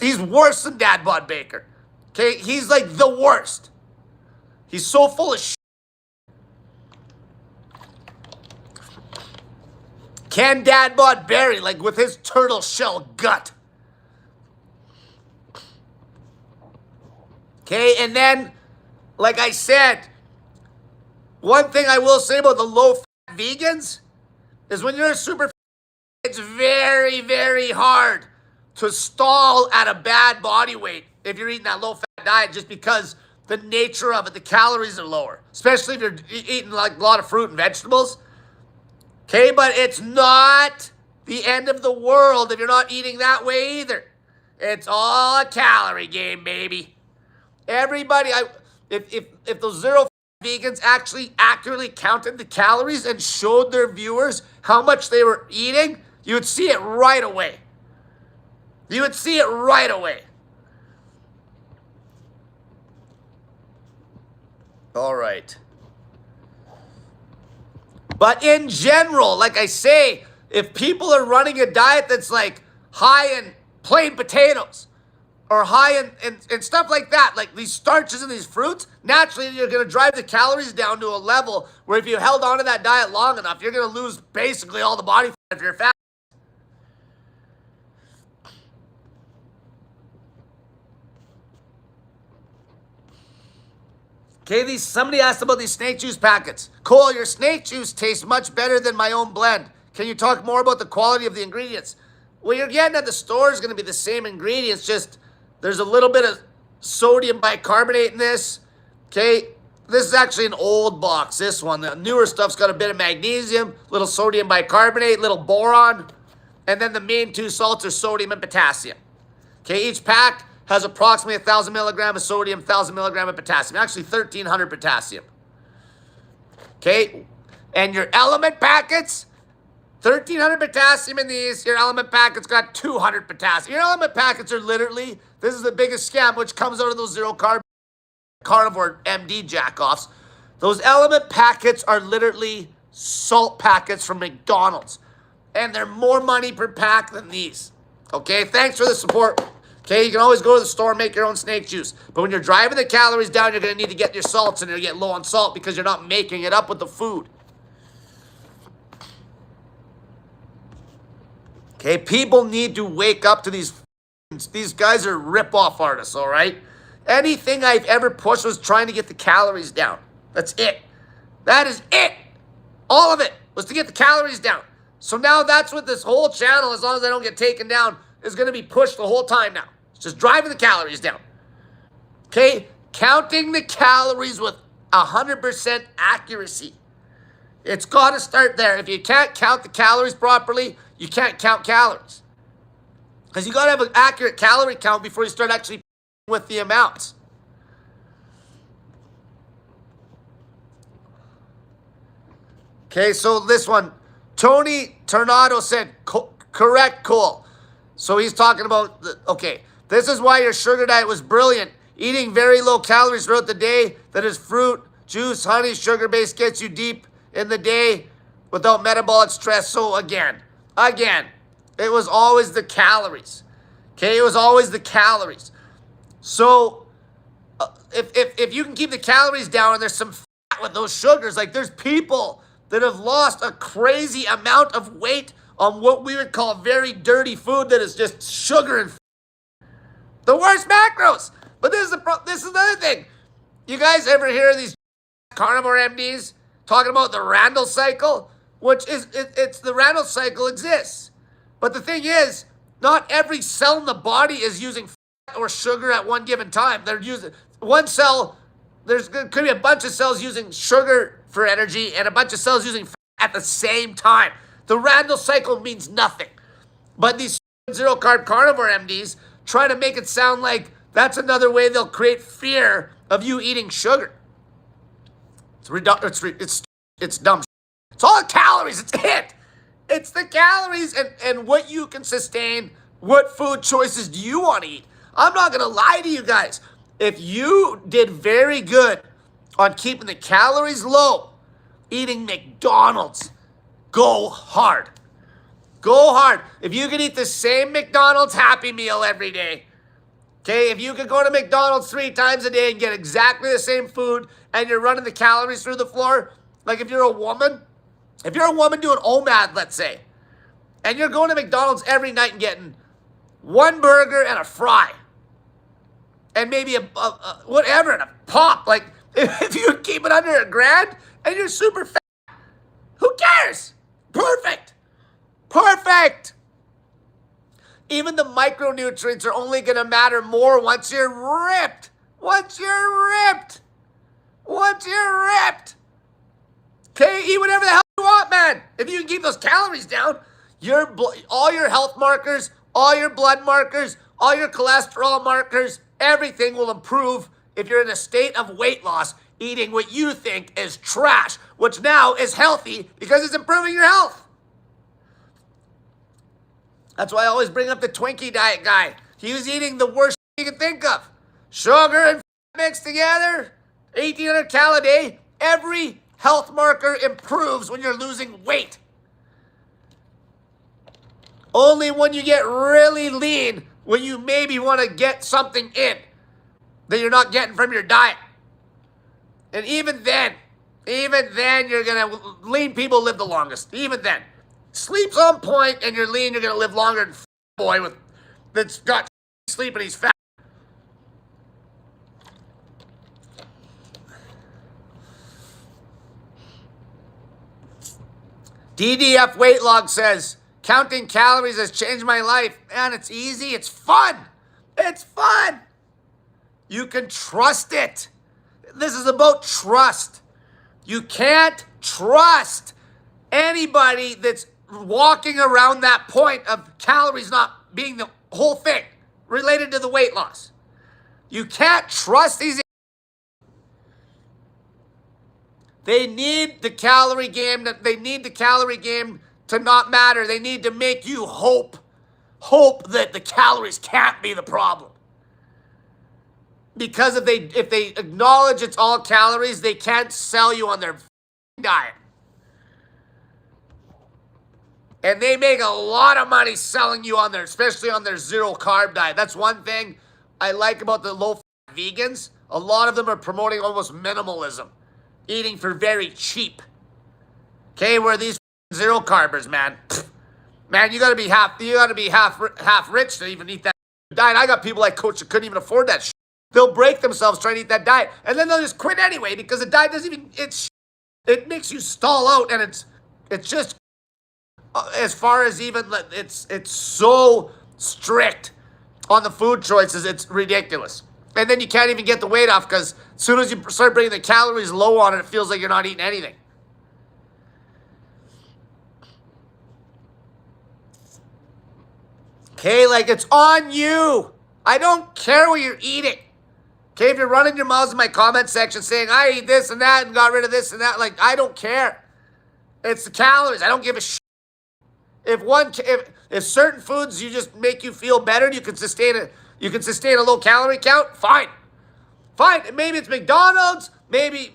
than Dad Bod Baker. Okay? He's like the worst. He's so full of shit. Can Dad Bod Barry, like with his turtle shell gut. Okay, and then, like I said, one thing I will say about the low-fat vegans is when you're a super fat, it's very, very hard to stall at a bad body weight if you're eating that low-fat diet, just because the nature of it, the calories are lower, especially if you're eating like a lot of fruit and vegetables. Okay, but it's not the end of the world if you're not eating that way either. It's all a calorie game, baby. Everybody, if those zero vegans actually accurately counted the calories and showed their viewers how much they were eating, you would see it right away. You would see it right away. All right. But in general, like I say, if people are running a diet that's like high in plain potatoes, or high in stuff like that, like these starches and these fruits, naturally you're going to drive the calories down to a level where if you held on to that diet long enough, you're going to lose basically all the body fat if you're fat. Okay, somebody asked about these snake juice packets. Cole, your snake juice tastes much better than my own blend. Can you talk more about the quality of the ingredients? What you're getting at the store is going to be the same ingredients, just there's a little bit of sodium bicarbonate in this. Okay, this is actually an old box, this one. The newer stuff's got a bit of magnesium, little sodium bicarbonate, little boron, and then the main two salts are sodium and potassium. Okay, each pack has approximately 1,000 milligrams of sodium, 1,000 milligrams of potassium. Actually, 1,300 potassium. Okay, and your element packets, 1,300 potassium in these. Your element packets got 200 potassium. Your element packets are literally, this is the biggest scam, which comes out of those zero-carb carnivore MD jackoffs. Those element packets are literally salt packets from McDonald's. And they're more money per pack than these. Okay, thanks for the support. Okay, you can always go to the store and make your own snake juice. But when you're driving the calories down, you're going to need to get your salts and you're going to get low on salt because you're not making it up with the food. Okay, people need to wake up to these. These guys are rip-off artists, all right? Anything I've ever pushed was trying to get the calories down. That's it. That is it. All of it was to get the calories down. So now that's what this whole channel, as long as I don't get taken down, is going to be pushed the whole time now. It's just driving the calories down. Okay? Counting the calories with 100% accuracy. It's got to start there. If you can't count the calories properly, you can't count calories. Because you got to have an accurate calorie count before you start actually with the amounts. Okay, so this one, Tony Tornado said, correct, Cole. So he's talking about, okay, this is why your sugar diet was brilliant. Eating very low calories throughout the day, that is fruit, juice, honey, sugar-based gets you deep in the day without metabolic stress. So again, it was always the calories. Okay, it was always the calories. So if you can keep the calories down and there's some fat with those sugars, like there's people that have lost a crazy amount of weight on what we would call very dirty food that is just sugar and fat. The worst macros. But this is another thing. You guys ever hear these carnivore MDs talking about the Randall cycle? Which is, it's the Randall cycle exists. But the thing is, not every cell in the body is using fat or sugar at one given time. They're using one cell, could be a bunch of cells using sugar for energy and a bunch of cells using fat at the same time. The Randall cycle means nothing. But these zero-carb carnivore MDs try to make it sound like that's another way they'll create fear of you eating sugar. It's dumb. It's all the calories. It's it. It's the calories and what you can sustain. What food choices do you want to eat? I'm not going to lie to you guys. If you did very good on keeping the calories low, eating McDonald's, go hard. Go hard. If you could eat the same McDonald's Happy Meal every day, okay, if you could go to McDonald's 3 times a day and get exactly the same food and you're running the calories through the floor, like if you're a woman doing OMAD, let's say, and you're going to McDonald's every night and getting 1 burger and a fry, and maybe a whatever, and a pop, like if you keep it under $1,000 and you're super fat, who cares? Perfect. Perfect. Even the micronutrients are only going to matter more once you're ripped. Once you're ripped. Once you're ripped. Okay, eat whatever the hell you want, man. If you can keep those calories down, all your health markers, all your blood markers, all your cholesterol markers, everything will improve if you're in a state of weight loss, eating what you think is trash, which now is healthy because it's improving your health. That's why I always bring up the Twinkie diet guy. He was eating the worst you can think of. Sugar and mixed together, 1,800 cal a day. Every health marker improves when you're losing weight. Only when you get really lean when you maybe want to get something in that you're not getting from your diet. And even then, you're going to, lean people live the longest. Even then. Sleep's on point and you're lean, you're going to live longer than boy that's got sleep and he's fat. DDF Weight Log says, counting calories has changed my life. Man, it's easy. It's fun. It's fun. You can trust it. This is about trust. You can't trust anybody that's walking around that point of calories not being the whole thing related to the weight loss. You can't trust these. They need the calorie game. They need the calorie game to not matter. They need to make you hope that the calories can't be the problem. Because if they acknowledge it's all calories, they can't sell you on their diet. And they make a lot of money selling you on especially on their zero carb diet. That's one thing I like about the low fat vegans. A lot of them are promoting almost minimalism. Eating for very cheap. Okay, where these zero carbers, man. Man, you gotta be half rich to even eat that diet. I got people like Coach that couldn't even afford that shit. They'll break themselves trying to eat that diet. And then they'll just quit anyway because the diet doesn't even, it makes you stall out, and it's just, as far as even, it's so strict on the food choices, it's ridiculous. And then you can't even get the weight off because as soon as you start bringing the calories low on it, it feels like you're not eating anything. Okay, like it's on you. I don't care what you're eating. Okay, if you're running your mouths in my comment section saying, I eat this and that and got rid of this and that, like, I don't care. It's the calories. I don't give a shit. If certain foods you just make you feel better and you can sustain a low calorie count, fine. Fine. Maybe it's McDonald's, maybe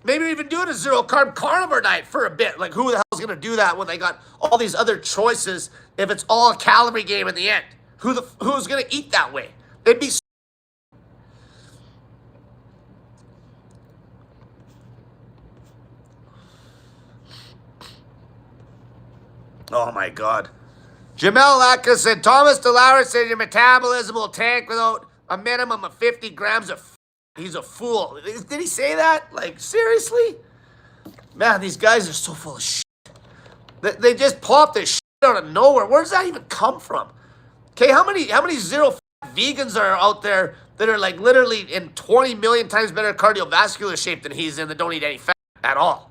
we even doing a zero carb carnivore diet for a bit. Like, who the hell's gonna do that when they got all these other choices if it's all a calorie game in the end? Who's gonna eat that way? It'd be oh my God. Jamel Laka said, Thomas DeLauer said your metabolism will tank without a minimum of 50 grams of He's a fool. Did he say that? Like, seriously? Man, these guys are so full of shit. They just pop this shit out of nowhere. Where does that even come from? Okay, how many zero vegans are out there that are like literally in 20 million times better cardiovascular shape than he's in that don't eat any fat at all?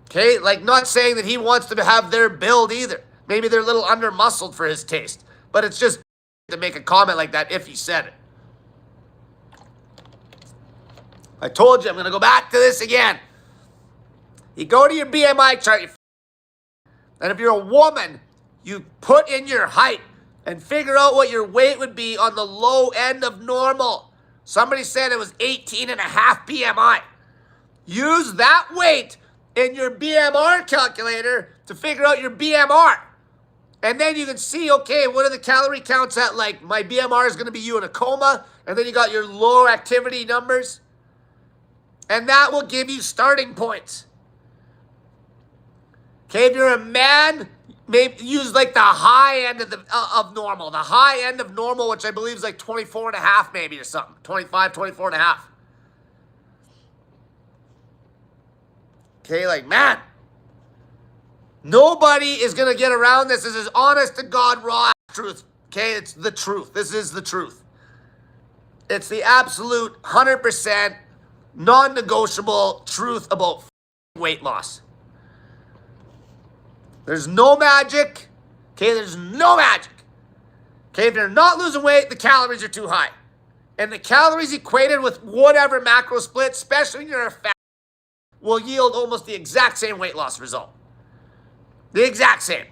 Okay, like, not saying that he wants to have their build either. Maybe they're a little under-muscled for his taste. But it's just to make a comment like that if he said it. I told you, I'm going to go back to this again. You go to your BMI chart, and if you're a woman, you put in your height and figure out what your weight would be on the low end of normal. Somebody said it was 18.5 BMI. Use that weight in your BMR calculator to figure out your BMR. And then you can see, okay, what are the calorie counts at? Like, my BMR is going to be you in a coma. And then you got your low activity numbers. And that will give you starting points. Okay, if you're a man, maybe use like the high end of normal. The high end of normal, which I believe is like 24.5 maybe or something. 25, 24.5. Okay, like, man, nobody is going to get around this. This is honest to God, raw truth. Okay, it's the truth. This is the truth. It's the absolute 100% non-negotiable truth about weight loss. There's no magic. Okay, there's no magic. Okay, if you're not losing weight, the calories are too high. And the calories equated with whatever macro split, especially when you're a fat, will yield almost the exact same weight loss result. The exact same.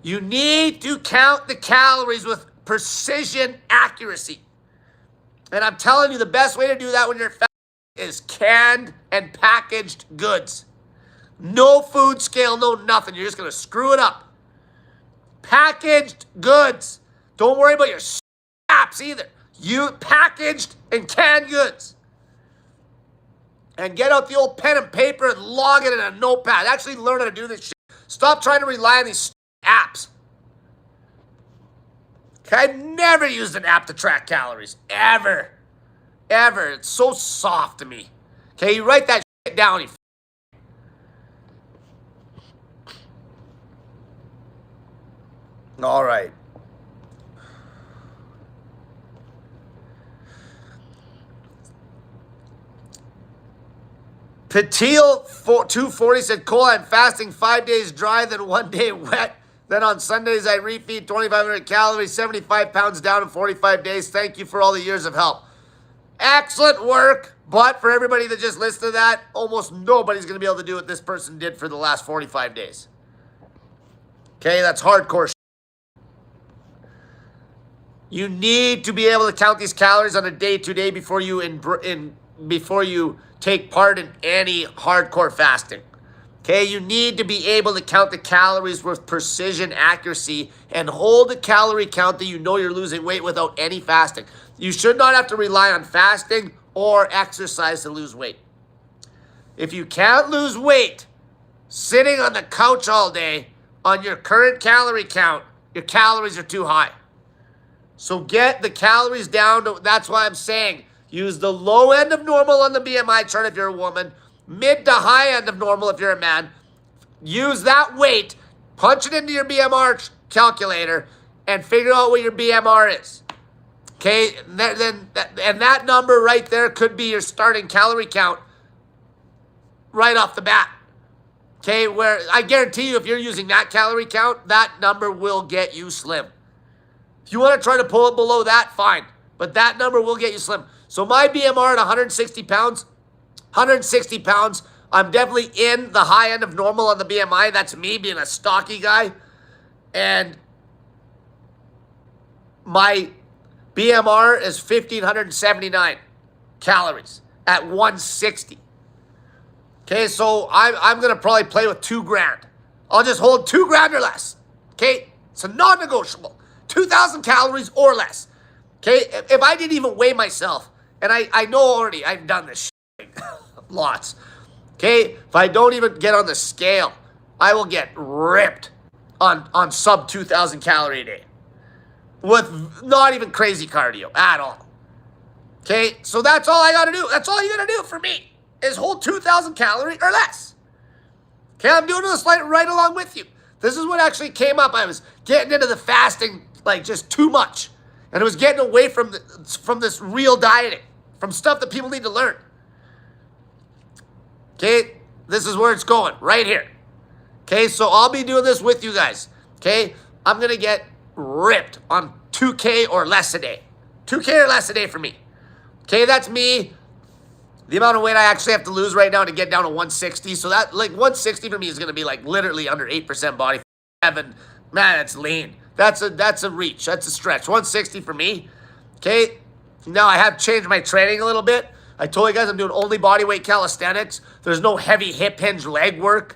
You need to count the calories with precision accuracy. And I'm telling you, the best way to do that when you're fat is canned and packaged goods. No food scale, no nothing. You're just going to screw it up. Packaged goods. Don't worry about your apps either. You packaged and canned goods. And get out the old pen and paper and log it in a notepad. Actually learn how to do this shit. Stop trying to rely on these apps. Okay, I've never used an app to track calories. Ever. Ever. It's so soft to me. Okay, you write that shit down, you all right. Patil 240 said, Cole, I'm fasting 5 days dry, then 1 day wet. Then on Sundays, I refeed 2,500 calories, 75 pounds down in 45 days. Thank you for all the years of help. Excellent work. But for everybody that just listened to that, almost nobody's going to be able to do what this person did for the last 45 days. Okay, that's hardcore shit. You need to be able to count these calories on a day-to-day before you take part in any hardcore fasting. Okay, you need to be able to count the calories with precision, accuracy, and hold a calorie count that you know you're losing weight without any fasting. You should not have to rely on fasting or exercise to lose weight. If you can't lose weight sitting on the couch all day on your current calorie count, your calories are too high. So get the calories down to, that's why I'm saying, use the low end of normal on the BMI chart if you're a woman, mid to high end of normal if you're a man. Use that weight, punch it into your BMR calculator, and figure out what your BMR is. Okay, and that number right there could be your starting calorie count right off the bat. Okay, where I guarantee you if you're using that calorie count, that number will get you slim. If you want to try to pull it below that, fine. But that number will get you slim. So my BMR at 160 pounds, I'm definitely in the high end of normal on the BMI. That's me being a stocky guy. And my BMR is 1,579 calories at 160. Okay, so I'm going to probably play with 2 grand. I'll just hold 2 grand or less. Okay, it's a non-negotiable. 2,000 calories or less. Okay, if I didn't even weigh myself, and I know already I've done this shit lots. Okay, if I don't even get on the scale, I will get ripped on sub 2,000 calorie a day with not even crazy cardio at all. Okay, so that's all I got to do. That's all you got to do for me is hold 2,000 calorie or less. Okay, I'm doing this right along with you. This is what actually came up. I was getting into the fasting like just too much. And it was getting away from this real dieting, from stuff that people need to learn. Okay, this is where it's going, right here. Okay, so I'll be doing this with you guys. Okay, I'm going to get ripped on 2K or less a day. 2K or less a day for me. Okay, that's me. The amount of weight I actually have to lose right now to get down to 160. So that, like, 160 for me is going to be, like, literally under 8% body fat. Man, that's lean. That's a reach. That's a stretch. 160 for me. Okay, now I have changed my training a little bit. I told you guys I'm doing only bodyweight calisthenics. There's no heavy hip hinge leg work.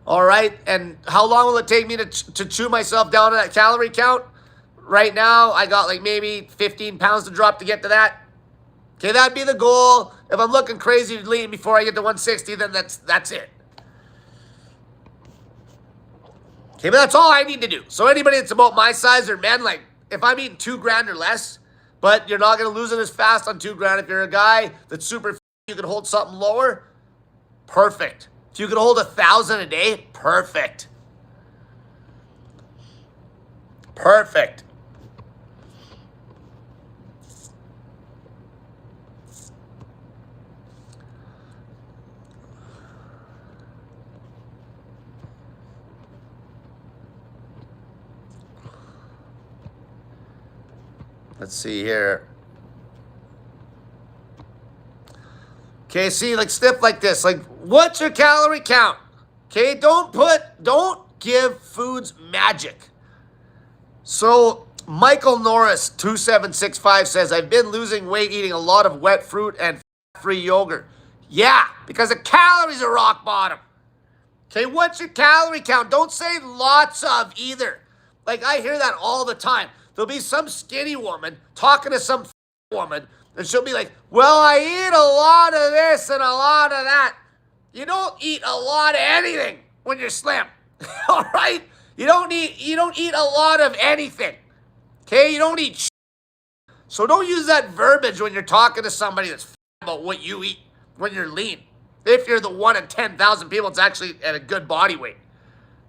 All right, and how long will it take me to chew myself down to that calorie count? Right now, I got like maybe 15 pounds to drop to get to that. Okay, that'd be the goal. If I'm looking crazy lean before I get to 160, then that's it. Okay, but that's all I need to do. So anybody that's about my size or men, like if I'm eating 2 grand or less, but you're not going to lose it as fast on 2 grand. If you're a guy that's super fit, you can hold something lower, perfect. If you can hold 1,000 a day, perfect. Perfect. Let's see here. Okay, see, like stuff like this. Like, what's your calorie count? Okay, don't give foods magic. So, Michael Norris, 2765 says, I've been losing weight eating a lot of wet fruit and fat-free yogurt. Yeah, because the calories are rock bottom. Okay, what's your calorie count? Don't say lots of either. Like, I hear that all the time. There'll be some skinny woman talking to some woman, and she'll be like, well, I eat a lot of this and a lot of that. You don't eat a lot of anything when you're slim. All right? You don't eat a lot of anything. Okay? You don't eat shit. So don't use that verbiage when you're talking to somebody that's about what you eat when you're lean. If you're the 1 in 10,000 people that's actually at a good body weight.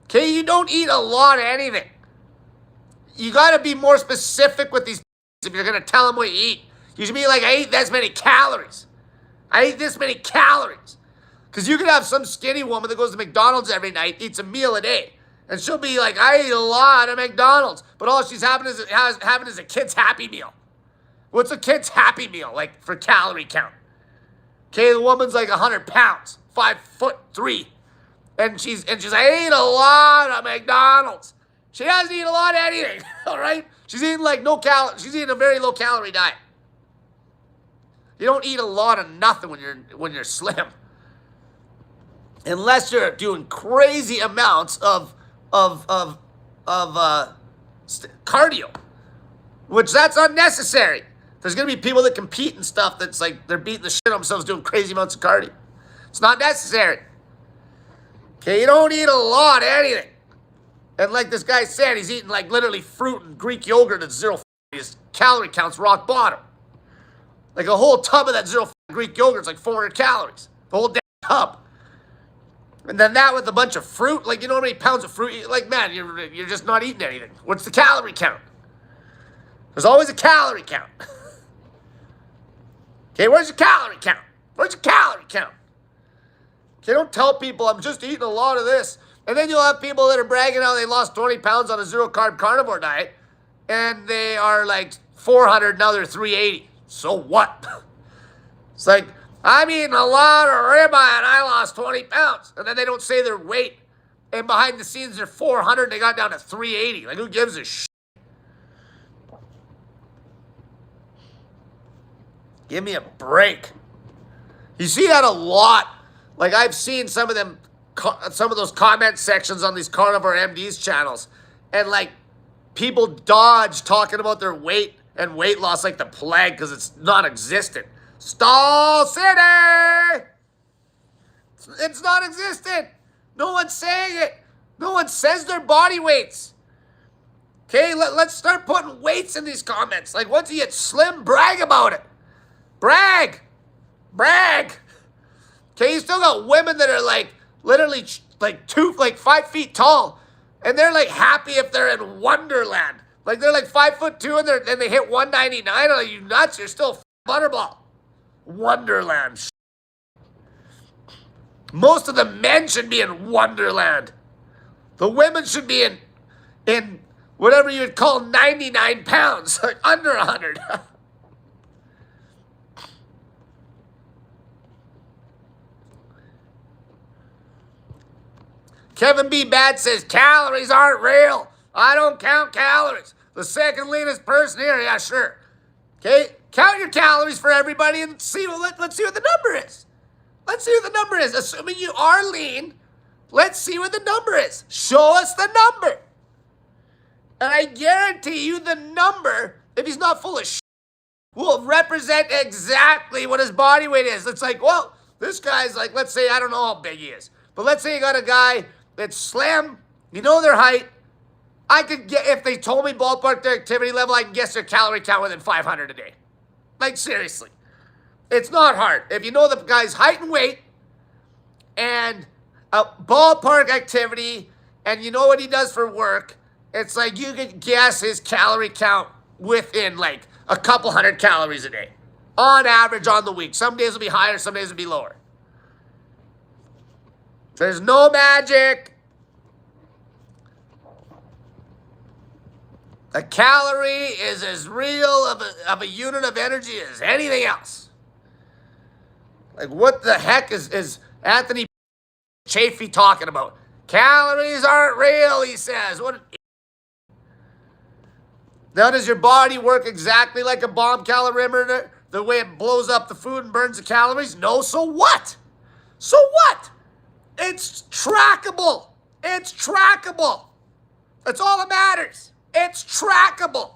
Okay? You don't eat a lot of anything. You got to be more specific with these if you're going to tell them what you eat. You should be like, I eat this many calories. I eat this many calories. Because you could have some skinny woman that goes to McDonald's every night, eats a meal a day. And she'll be like, I eat a lot of McDonald's. But all she's having is a kid's Happy Meal. What's a kid's Happy Meal, like, for calorie count? Okay, the woman's like 100 pounds, 5'3". And she's like, I eat a lot of McDonald's. She doesn't eat a lot of anything, all right? She's eating like she's eating a very low calorie diet. You don't eat a lot of nothing when you're slim. Unless you're doing crazy amounts of cardio, which that's unnecessary. There's going to be people that compete and stuff that's like they're beating the shit out of themselves doing crazy amounts of cardio. It's not necessary. Okay, you don't eat a lot of anything. And like this guy said, he's eating like literally fruit and Greek yogurt at zero. His calorie count's rock bottom. Like a whole tub of that zero Greek yogurt is like 400 calories. The whole damn tub. And then that with a bunch of fruit. Like, you know how many pounds of fruit you eat? Like, man, you're just not eating anything. What's the calorie count? There's always a calorie count. Okay, where's your calorie count? Where's your calorie count? Okay, don't tell people I'm just eating a lot of this. And then you'll have people that are bragging how they lost 20 pounds on a zero-carb carnivore diet, and they are like 400, now they're 380. So what? It's like, I'm eating a lot of ribeye and I lost 20 pounds. And then they don't say their weight. And behind the scenes, they're 400 and they got down to 380. Like, who gives a shit? Give me a break. You see that a lot. Like, I've seen some of those comment sections on these Carnivore MDs channels. And, like, people dodge talking about their weight and weight loss like the plague because it's non-existent. Stall City! It's non-existent. No one's saying it. No one says their body weights. Okay, let's start putting weights in these comments. Like, once you get slim, brag about it. Brag. Brag. Okay, you still got women that are like literally like 5 feet tall, and they're like happy if they're in Wonderland. Like they're like 5'2" and they hit 199. Are you nuts? You're still a butterball. Wonderland. Most of the men should be in Wonderland. The women should be in whatever you'd call 99 pounds, like under 100. Kevin B. Bad says, calories aren't real. I don't count calories. The second leanest person here, yeah, sure. Okay, count your calories for everybody and let's see what the number is. Let's see what the number is. Assuming you are lean, let's see what the number is. Show us the number. And I guarantee you the number, if he's not full of shit, will represent exactly what his body weight is. It's like, well, this guy's like, let's say, I don't know how big he is, but let's say you got a guy that's slim, you know their height. I could get, if they told me ballpark their activity level, I can guess their calorie count within 500 a day. Like, seriously. It's not hard. If you know the guy's height and weight and a ballpark activity and you know what he does for work, it's like you could guess his calorie count within like a couple hundred calories a day. On average on the week. Some days will be higher, some days will be lower. There's no magic. A calorie is as real of a unit of energy as anything else. Like, what the heck is Anthony Chafee talking about? Calories aren't real, he says. What? Now, does your body work exactly like a bomb calorimeter, the way it blows up the food and burns the calories? No, so what? So what? It's trackable. It's trackable. That's all that matters. It's trackable.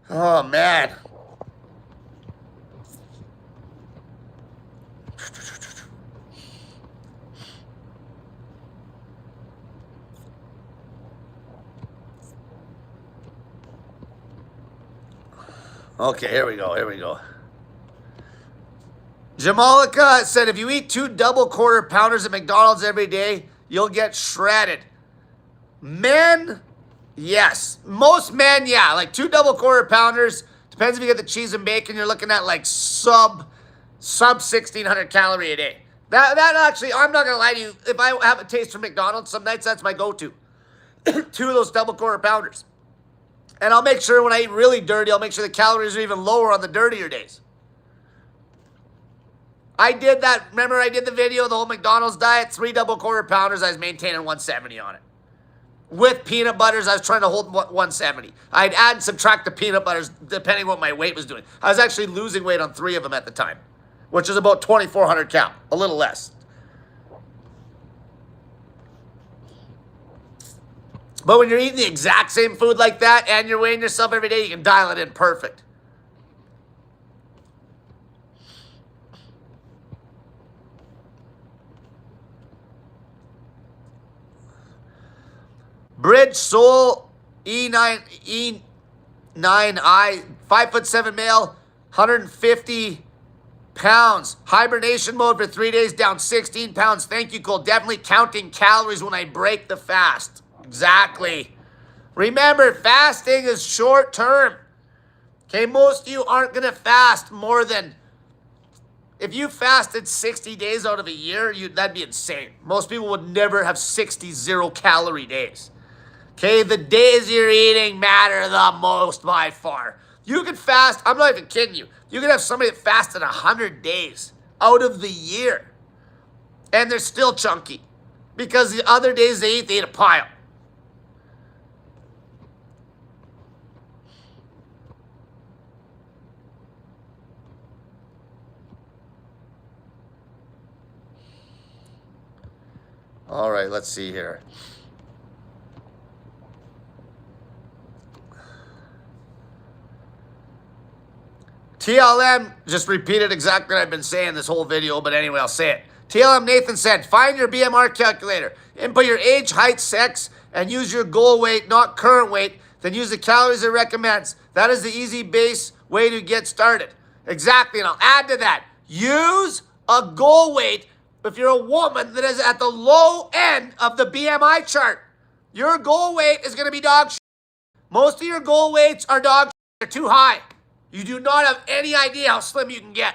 Oh, man. Okay, here we go. Here we go. Jamalika said, if you eat 2 double quarter pounders at McDonald's every day, you'll get shredded. Men, yes. Most men, yeah. Like 2 double quarter pounders. Depends if you get the cheese and bacon. You're looking at like sub 1,600 calorie a day. That actually, I'm not gonna lie to you. If I have a taste for McDonald's, some nights that's my go-to. 2 of those double quarter pounders. And I'll make sure when I eat really dirty, I'll make sure the calories are even lower on the dirtier days. I did that. Remember I did the video, the whole McDonald's diet, 3 double quarter pounders. I was maintaining 170 on it. With peanut butters, I was trying to hold 170. I'd add and subtract the peanut butters depending what my weight was doing. I was actually losing weight on 3 of them at the time, which is about 2,400 cal, a little less. But when you're eating the exact same food like that and you're weighing yourself every day, you can dial it in perfect. Bridge Soul E9I 5'7" male, 150 pounds. Hibernation mode for 3 days, down 16 pounds. Thank you, Cole. Definitely counting calories when I break the fast. Exactly. Remember, fasting is short term. Okay, most of you aren't going to fast more than, if you fasted 60 days out of a year, that'd be insane. Most people would never have 60 0-calorie days. Okay, the days you're eating matter the most by far. You could fast, I'm not even kidding you. You could have somebody that fasted 100 days out of the year, and they're still chunky because the other days they eat a pile. All right, let's see here. TLM just repeated exactly what I've been saying this whole video, but anyway, I'll say it. TLM Nathan said, find your BMR calculator, input your age, height, sex, and use your goal weight, not current weight, then use the calories it recommends. That is the easy base way to get started. Exactly, and I'll add to that. Use a goal weight if you're a woman that is at the low end of the BMI chart. Your goal weight is going to be dog shit. Most of your goal weights are dog shit. They're too high. You do not have any idea how slim you can get.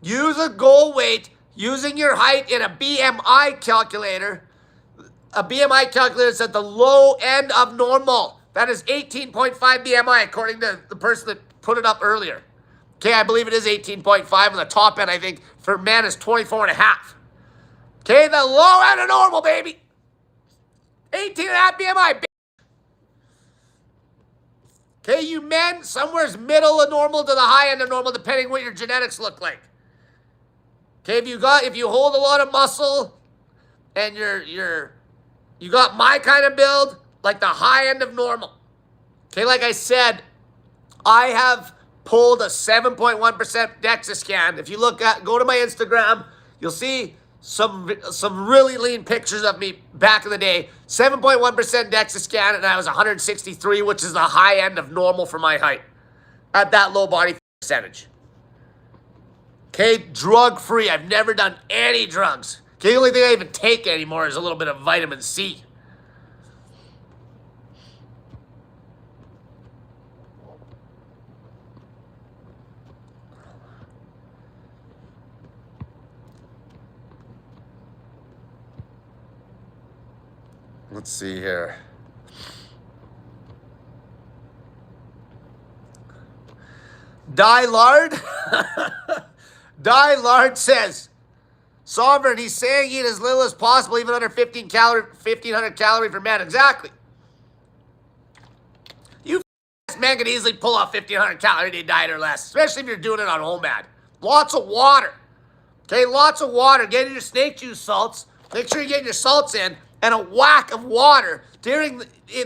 Use a goal weight using your height in a BMI calculator. A BMI calculator is at the low end of normal. That is 18.5 BMI, according to the person that put it up earlier. Okay, I believe it is 18.5, and the top end, I think, for men is 24.5. Okay, the low end of normal, baby. 18.5 BMI, baby. Okay, you men, somewhere's middle of normal to the high end of normal, depending what your genetics look like. Okay, if you hold a lot of muscle and you got my kind of build, like the high end of normal. Okay, like I said, I have pulled a 7.1% DEXA scan. If you go to my Instagram, you'll see some really lean pictures of me back in the day. 7.1% DEXA scan, and I was 163, which is the high end of normal for my height at that low body percentage. Okay, drug-free. I've never done any drugs. Okay, the only thing I even take anymore is a little bit of vitamin C. Let's see here. Lard says, Sovereign, he's saying eat as little as possible, even under 1,500 calorie for men. Exactly. You man can easily pull off 1,500 calorie a day diet or less, especially if you're doing it on OMAD. Lots of water. Okay, lots of water. Get in your snake juice salts. Make sure you're getting your salts in, and a whack of water in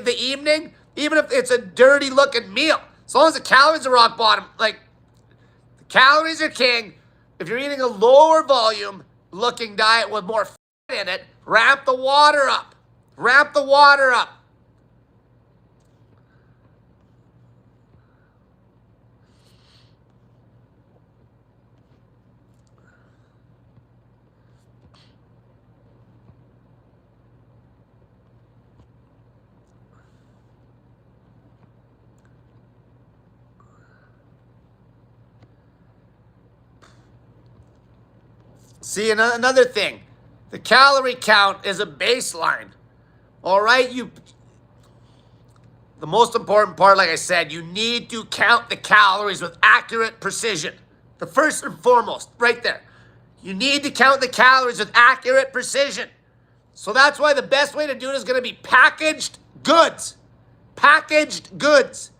the evening, even if it's a dirty looking meal. As long as the calories are rock bottom, like the calories are king. If you're eating a lower volume looking diet with more fat in it, ramp the water up. Ramp the water up. See, another thing, the calorie count is a baseline. All right, the most important part, like I said, you need to count the calories with accurate precision. The first and foremost, right there. You need to count the calories with accurate precision. So that's why the best way to do it is going to be packaged goods. Packaged goods.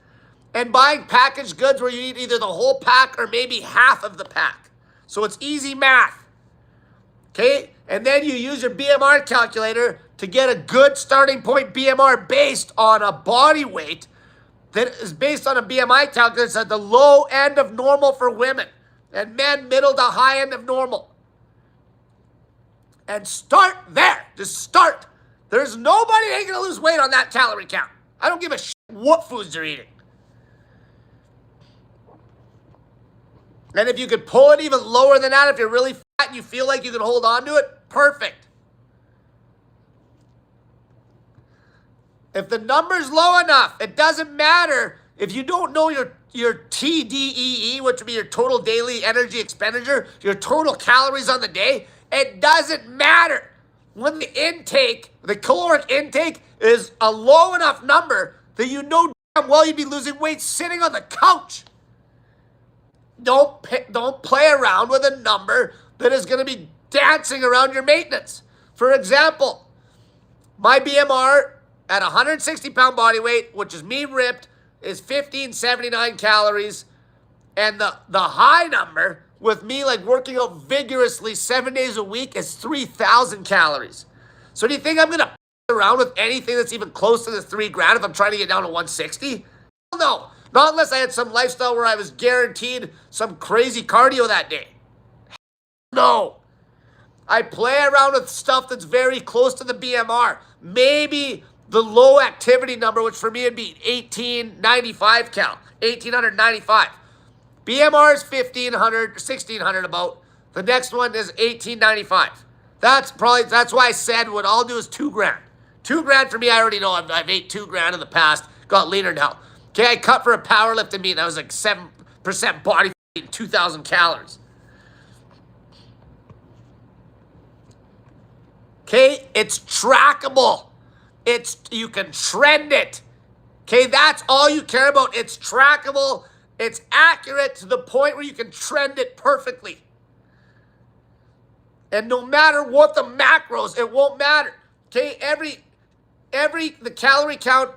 And buying packaged goods where you eat either the whole pack or maybe half of the pack. So it's easy math. Okay? And then you use your BMR calculator to get a good starting point BMR based on a body weight that is based on a BMI calculator at the low end of normal for women and men middle to high end of normal. And start there. Just start. There's nobody that ain't going to lose weight on that calorie count. I don't give a shit what foods they're eating. And if you could pull it even lower than that, if you're really fat and you feel like you can hold on to it, perfect. If the number's low enough, it doesn't matter if you don't know your TDEE, which would be your total daily energy expenditure, your total calories on the day. It doesn't matter. When the intake, the caloric intake, is a low enough number that you know damn well you'd be losing weight sitting on the couch. Don't play around with a number that is going to be dancing around your maintenance. For example, my BMR at 160-pound body weight, which is me ripped, is 1579 calories. And the high number with me like working out vigorously 7 days a week is 3,000 calories. So do you think I'm going to around with anything that's even close to the 3 grand if I'm trying to get down to 160? No. Not unless I had some lifestyle where I was guaranteed some crazy cardio that day. No. I play around with stuff that's very close to the BMR. Maybe the low activity number, which for me would be 1895 cal. 1895. BMR is 1500, 1600 about. The next one is 1895. That's why I said what I'll do is 2 grand. 2 grand for me, I already know I've ate 2 grand in the past, got leaner now. Okay, I cut for a powerlifting meet, and I was like 7% body fat, 2,000 calories. Okay, it's trackable. You can trend it. Okay, that's all you care about. It's trackable. It's accurate to the point where you can trend it perfectly. And no matter what the macros, it won't matter. Okay, the calorie count,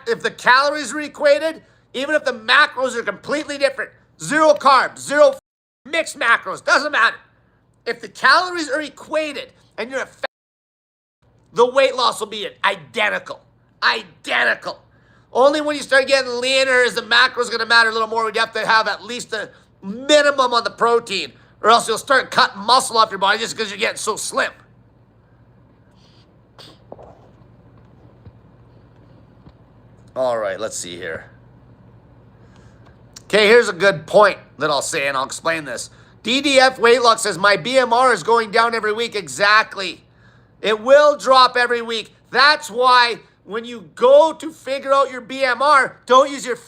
if the calories are equated, even if the macros are completely different, 0 carbs, 0 mixed macros, doesn't matter. If the calories are equated and you're a fat, the weight loss will be identical. Identical. Only when you start getting leaner is the macros going to matter a little more. You have to have at least a minimum on the protein, or else you'll start cutting muscle off your body just because you're getting so slim. All right, let's see here. Okay, here's a good point that I'll say, and I'll explain this. DDF Weight Loss says, my BMR is going down every week. Exactly. It will drop every week. That's why when you go to figure out your BMR, don't use your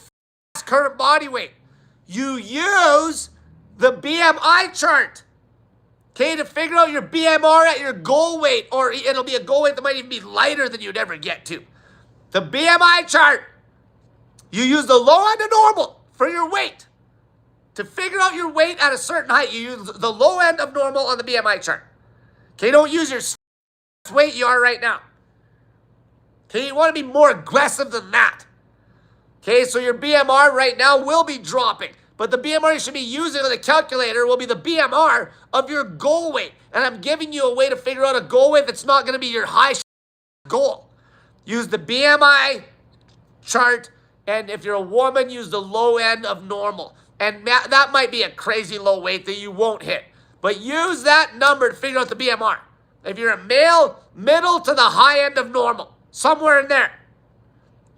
current body weight. You use the BMI chart. Okay, to figure out your BMR at your goal weight, or it'll be a goal weight that might even be lighter than you'd ever get to. The BMI chart, you use the low end of normal for your weight. To figure out your weight at a certain height, you use the low end of normal on the BMI chart. Okay, don't use your weight you are right now. Okay, you want to be more aggressive than that. Okay, so your BMR right now will be dropping. But the BMR you should be using on the calculator will be the BMR of your goal weight. And I'm giving you a way to figure out a goal weight that's not going to be your high goal. Use the BMI chart, and if you're a woman, use the low end of normal. And that might be a crazy low weight that you won't hit. But use that number to figure out the BMR. If you're a male, middle to the high end of normal. Somewhere in there.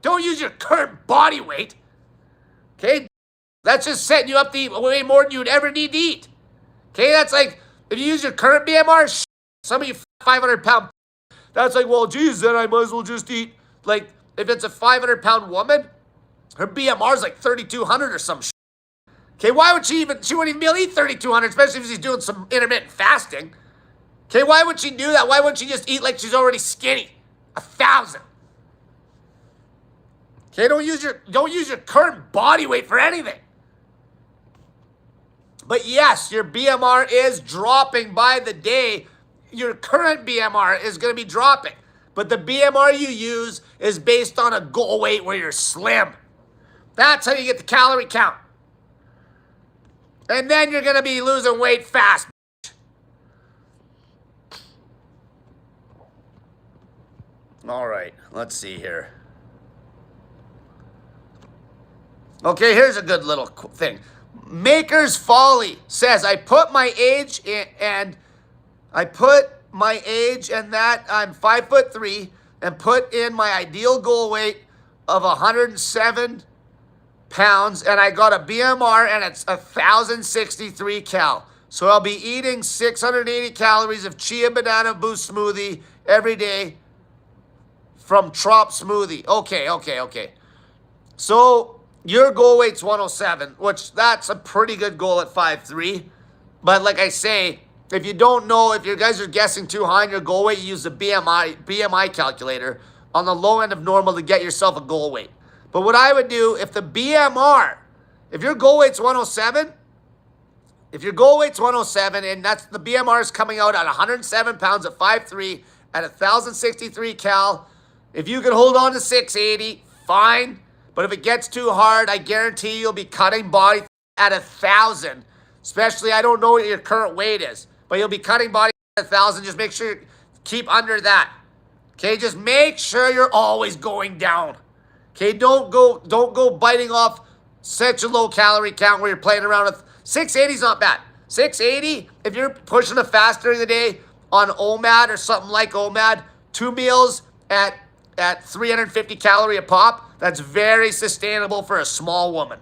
Don't use your current body weight. Okay? That's just setting you up to eat way more than you'd ever need to eat. Okay? That's like, if you use your current BMR, some of you 500-pound, that's like, well, geez, then I might as well just eat. Like, if it's a 500-pound woman, her BMR is like 3,200 or some shit. Okay, why would she wouldn't even be able to eat 3,200, especially if she's doing some intermittent fasting. Okay, why would she do that? Why wouldn't she just eat like she's already skinny? 1,000. Okay, don't use your current body weight for anything. But yes, your BMR is dropping by the day. Your current BMR is going to be dropping. But the BMR you use is based on a goal weight where you're slim. That's how you get the calorie count. And then you're going to be losing weight fast. All right, let's see here. Okay, here's a good little thing. Maker's Folly says, I put my age in, and that I'm 5'3", and put in my ideal goal weight of 107 pounds, and I got a BMR, and it's 1,063 cal. So I'll be eating 680 calories of chia banana boost smoothie every day from Trop Smoothie. Okay. So your goal weight's 107, which that's a pretty good goal at 5'3". But like I say, if you don't know, if you guys are guessing too high on your goal weight, you use the BMI calculator on the low end of normal to get yourself a goal weight. But what I would do, if your goal weight's 107, and that's the BMR is coming out at 107 pounds at 5'3", at 1,063 cal, if you can hold on to 680, fine. But if it gets too hard, I guarantee you'll be cutting body at 1,000. Especially, I don't know what your current weight is, but you'll be cutting body at 1,000. Just make sure you keep under that. Okay, just make sure you're always going down. Okay, don't go biting off such a low calorie count where you're playing around with 680 is not bad. 680, if you're pushing a fast during the day on OMAD or something like OMAD, 2 meals at 350 calorie a pop, that's very sustainable for a small woman.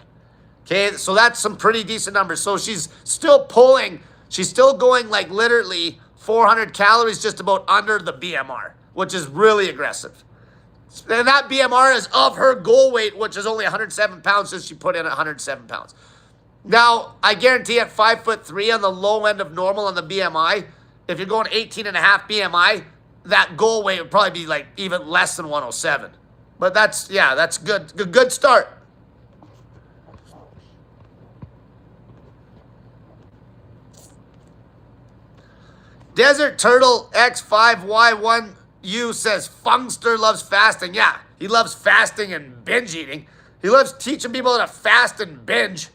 Okay, so that's some pretty decent numbers. So she's still going like literally 400 calories just about under the BMR, which is really aggressive. And that BMR is of her goal weight, which is only 107 pounds, since she put in 107 pounds. Now, I guarantee at 5'3" on the low end of normal on the BMI, if you're going 18.5 BMI, that goal weight would probably be like even less than 107. But that's good. Good start. Desert Turtle X5Y1U says Funkster loves fasting. Yeah, he loves fasting and binge eating. He loves teaching people how to fast and binge.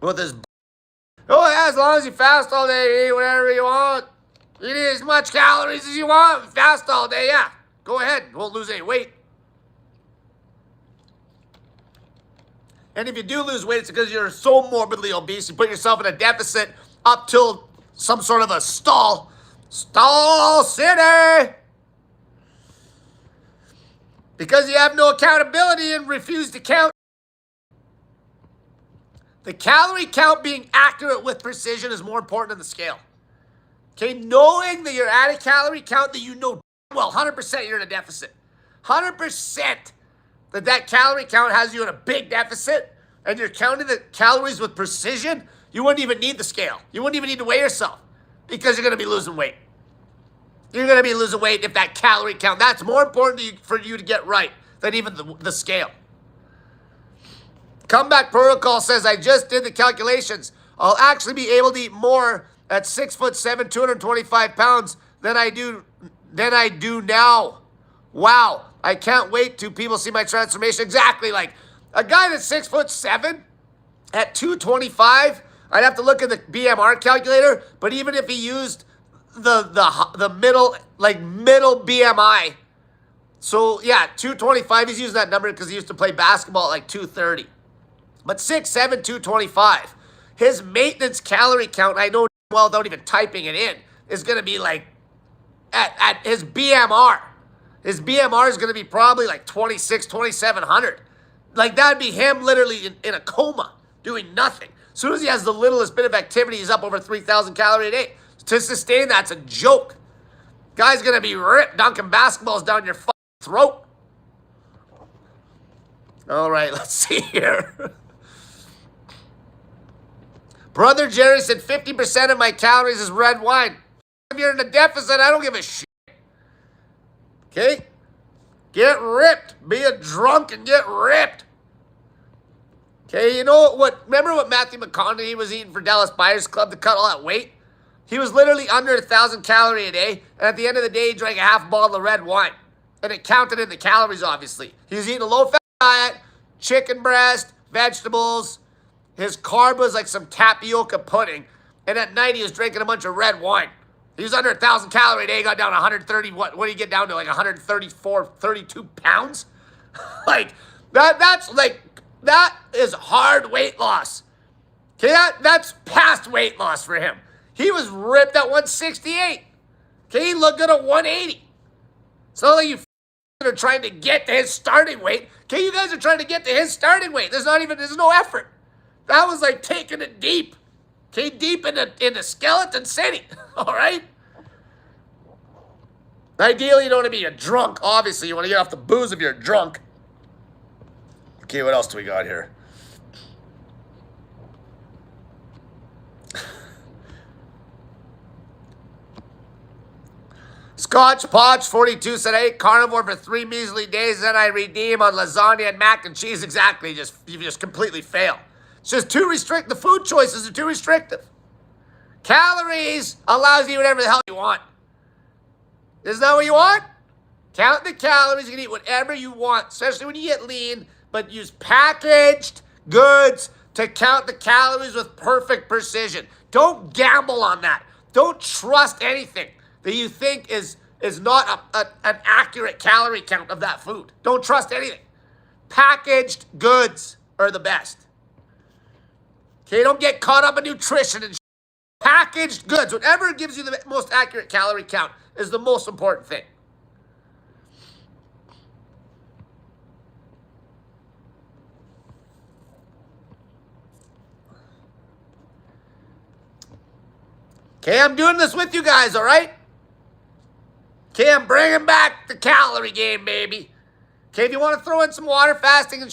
With his... Oh, yeah, as long as you fast all day, eat whatever you want. Eat as much calories as you want. Fast all day, yeah. Go ahead. You won't lose any weight. And if you do lose weight, it's because you're so morbidly obese. You put yourself in a deficit up till some sort of a stall city. Because you have no accountability and refuse to count. The calorie count being accurate with precision is more important than the scale. Okay, knowing that you're at a calorie count that you know well, 100% you're in a deficit. 100% that calorie count has you in a big deficit, and you're counting the calories with precision, you wouldn't even need the scale. You wouldn't even need to weigh yourself, because you're going to be losing weight. You're going to be losing weight if that calorie count, that's more important for you to get right than even the scale. Comeback Protocol says, I just did the calculations. I'll actually be able to eat more at 6'7", 225 pounds than I do now. Wow. I can't wait till people see my transformation. Exactly. Like, A guy that's 6'7" at 225, I'd have to look at the BMR calculator, but even if he used the middle, like middle BMI, so yeah, 225, he's using that number because he used to play basketball at like 230. But 6'7", 225, his maintenance calorie count, I know well without even typing it in, is going to be like at his BMR. His BMR is going to be probably like 2,700. Like that'd be him literally in a coma, doing nothing. As soon as he has the littlest bit of activity, he's up over 3,000 calories a day. To sustain that's a joke. Guy's going to be ripped, dunking basketballs down your fucking throat. All right, let's see here. Brother Jerry said 50% of my calories is red wine. If you're in a deficit, I don't give a shit. Okay? Get ripped. Be a drunk and get ripped. Okay, you know what? Remember what Matthew McConaughey was eating for Dallas Buyers Club to cut all that weight? He was literally under 1,000 calories a day, and at the end of the day, he drank a half bottle of red wine. And it counted in the calories, obviously. He was eating a low-fat diet, chicken breast, vegetables. His carb was like some tapioca pudding. And at night, he was drinking a bunch of red wine. He was under 1,000 calories a day, got down to 130, what did he get down to, like 134, 32 pounds? Like, that is hard weight loss. Okay, that's past weight loss for him. He was ripped at 168. Okay, he looked good at 180. So like you are trying to get to his starting weight. Okay, you guys are trying to get to his starting weight. There's no effort. That was like taking it deep. Okay, deep into skeleton city. All right? Ideally, you don't want to be a drunk. Obviously, you want to get off the booze if you're drunk. Okay, what else do we got here? Scotch Potch 42 said, I ate carnivore for 3 measly days, then I redeem on lasagna and mac and cheese. Exactly. You just completely fail. It's just too restrictive. The food choices are too restrictive. Calories allows you whatever the hell you want. Isn't that what you want? Count the calories. You can eat whatever you want, especially when you get lean, but use packaged goods to count the calories with perfect precision. Don't gamble on that. Don't trust anything that you think is not an accurate calorie count of that food. Don't trust anything. Packaged goods are the best. Okay, don't get caught up in nutrition and packaged goods. Whatever gives you the most accurate calorie count is the most important thing. Okay, I'm doing this with you guys, all right? Okay, I'm bringing back the calorie game, baby. Okay, if you want to throw in some water fasting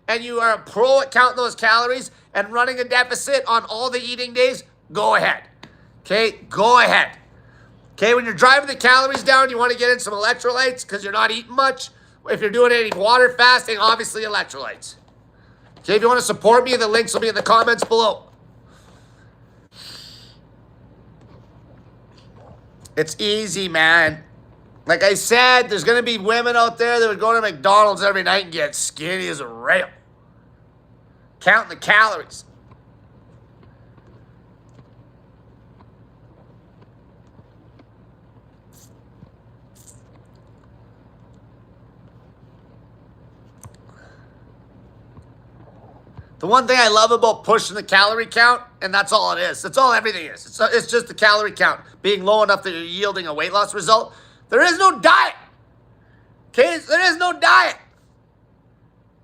and you are a pro at counting those calories and running a deficit on all the eating days, go ahead. Okay, go ahead. Okay, when you're driving the calories down, you want to get in some electrolytes because you're not eating much. If you're doing any water fasting, obviously electrolytes. Okay, if you want to support me, the links will be in the comments below. It's easy, man. Like I said, there's going to be women out there that would go to McDonald's every night and get skinny as a rail. Counting the calories. The one thing I love about pushing the calorie count, and that's all it is. That's all everything is. It's just the calorie count being low enough that you're yielding a weight loss result. There is no diet. Okay, there is no diet.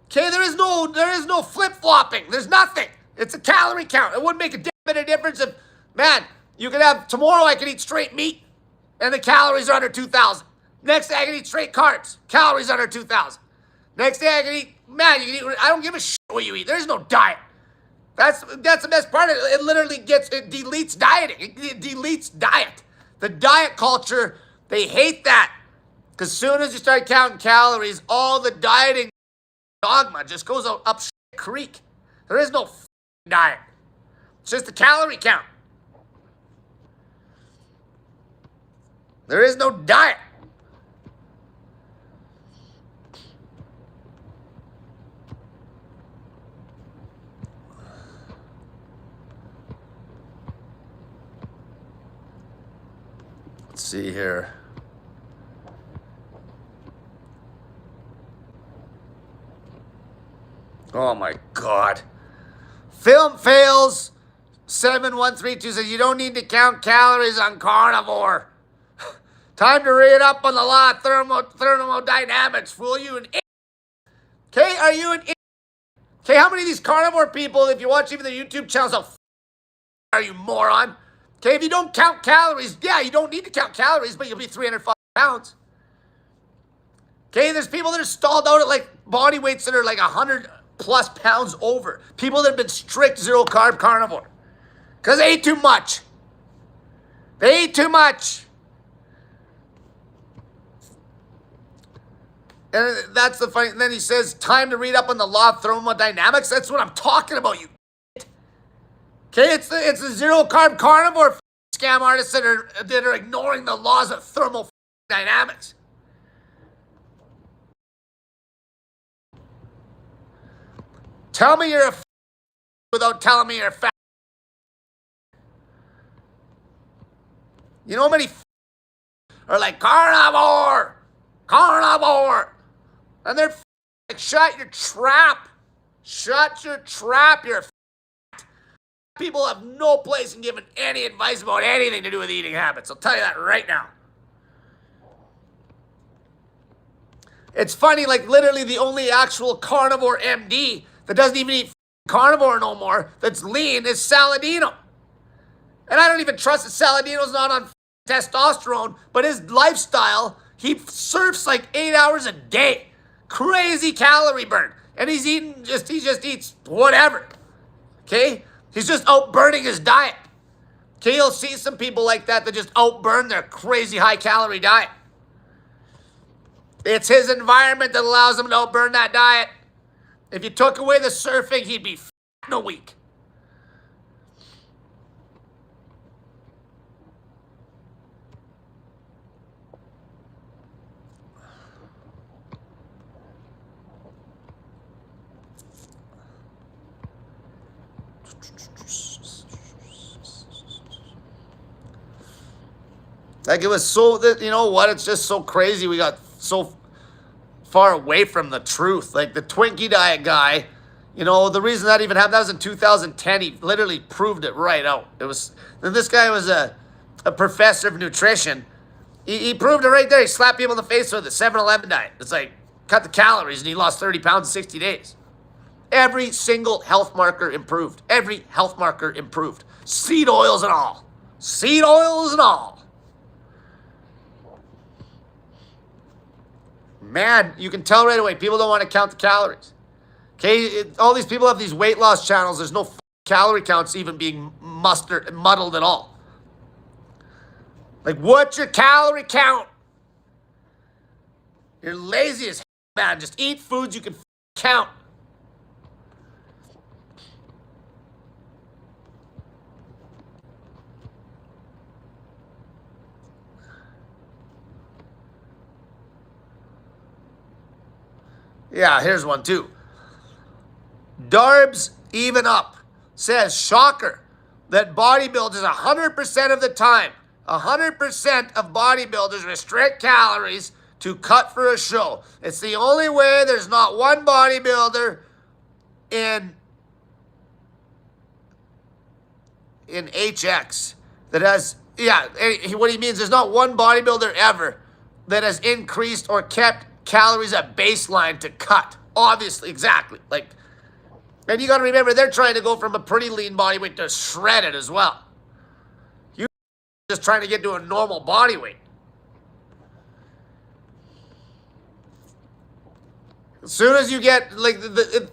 Okay, there is no flip-flopping. There's nothing. It's a calorie count. It wouldn't make a bit of difference if, man, you could have, tomorrow I could eat straight meat, and the calories are under 2,000. Next day I can eat straight carbs. Calories under 2,000. Next day I can eat, man, you can eat, I don't give a shit what you eat. There's no diet. That's the best part of it. It literally deletes dieting. It deletes diet. The diet culture, they hate that. Because as soon as you start counting calories, all the dieting dogma just goes up shit creek. There is no diet. It's just a calorie count. There is no diet. see here. Oh my God. Film fails. 7132 says you don't need to count calories on carnivore. Time to read up on the law of thermodynamics. Fool you an idiot. Okay, are you an idiot? Okay, how many of these carnivore people, if you watch even the YouTube channels, are you moron? Okay, if you don't count calories, yeah, you don't need to count calories, but you'll be 305 pounds. Okay, there's people that are stalled out at like body weights that are like 100 plus pounds over. People that have been strict zero carb carnivore. Because they ate too much. They ate too much. And that's the funny. And then he says, time to read up on the law of thermodynamics. That's what I'm talking about, you. Okay, it's the zero carb carnivore scam artists that are ignoring the laws of thermodynamics. Tell me you're a without telling me you're fat. You know how many are like carnivore, and they're like, shut your trap, you're fat. People have no place in giving any advice about anything to do with eating habits. I'll tell you that right now. It's funny, like literally the only actual carnivore MD that doesn't even eat carnivore no more, that's lean, is Saladino. And I don't even trust that Saladino's not on testosterone, but his lifestyle, he surfs like 8 hours a day. Crazy calorie burn. And he just eats whatever. Okay? He's just outburning his diet. Okay, you'll see some people like that just outburn their crazy high calorie diet. It's his environment that allows him to outburn that diet. If you took away the surfing, he'd be fat in a week. Like it was so, you know what? It's just so crazy. We got so far away from the truth. Like the Twinkie diet guy, you know, the reason that even happened, that was in 2010. He literally proved it right out. It was, and this guy was a professor of nutrition. He proved it right there. He slapped people in the face with the 7-Eleven diet. It's like, cut the calories, and he lost 30 pounds in 60 days. Every single health marker improved. Every health marker improved. Seed oils and all. Seed oils and all. Man, you can tell right away, people don't want to count the calories. Okay, all these people have these weight loss channels. There's no calorie counts even being muddled at all. Like, what's your calorie count? You're lazy as hell, man. Just eat foods you can count. Yeah, here's one too. Darbs Even Up says, shocker, that bodybuilders 100% of the time, 100% of bodybuilders restrict calories to cut for a show. It's the only way. There's not one bodybuilder in HX that has, yeah, what he means, there's not one bodybuilder ever that has increased or kept calories at baseline to cut. Obviously, exactly. Like, and you got to remember, they're trying to go from a pretty lean body weight to shredded as well. You just trying to get to a normal body weight. As soon as you get, like,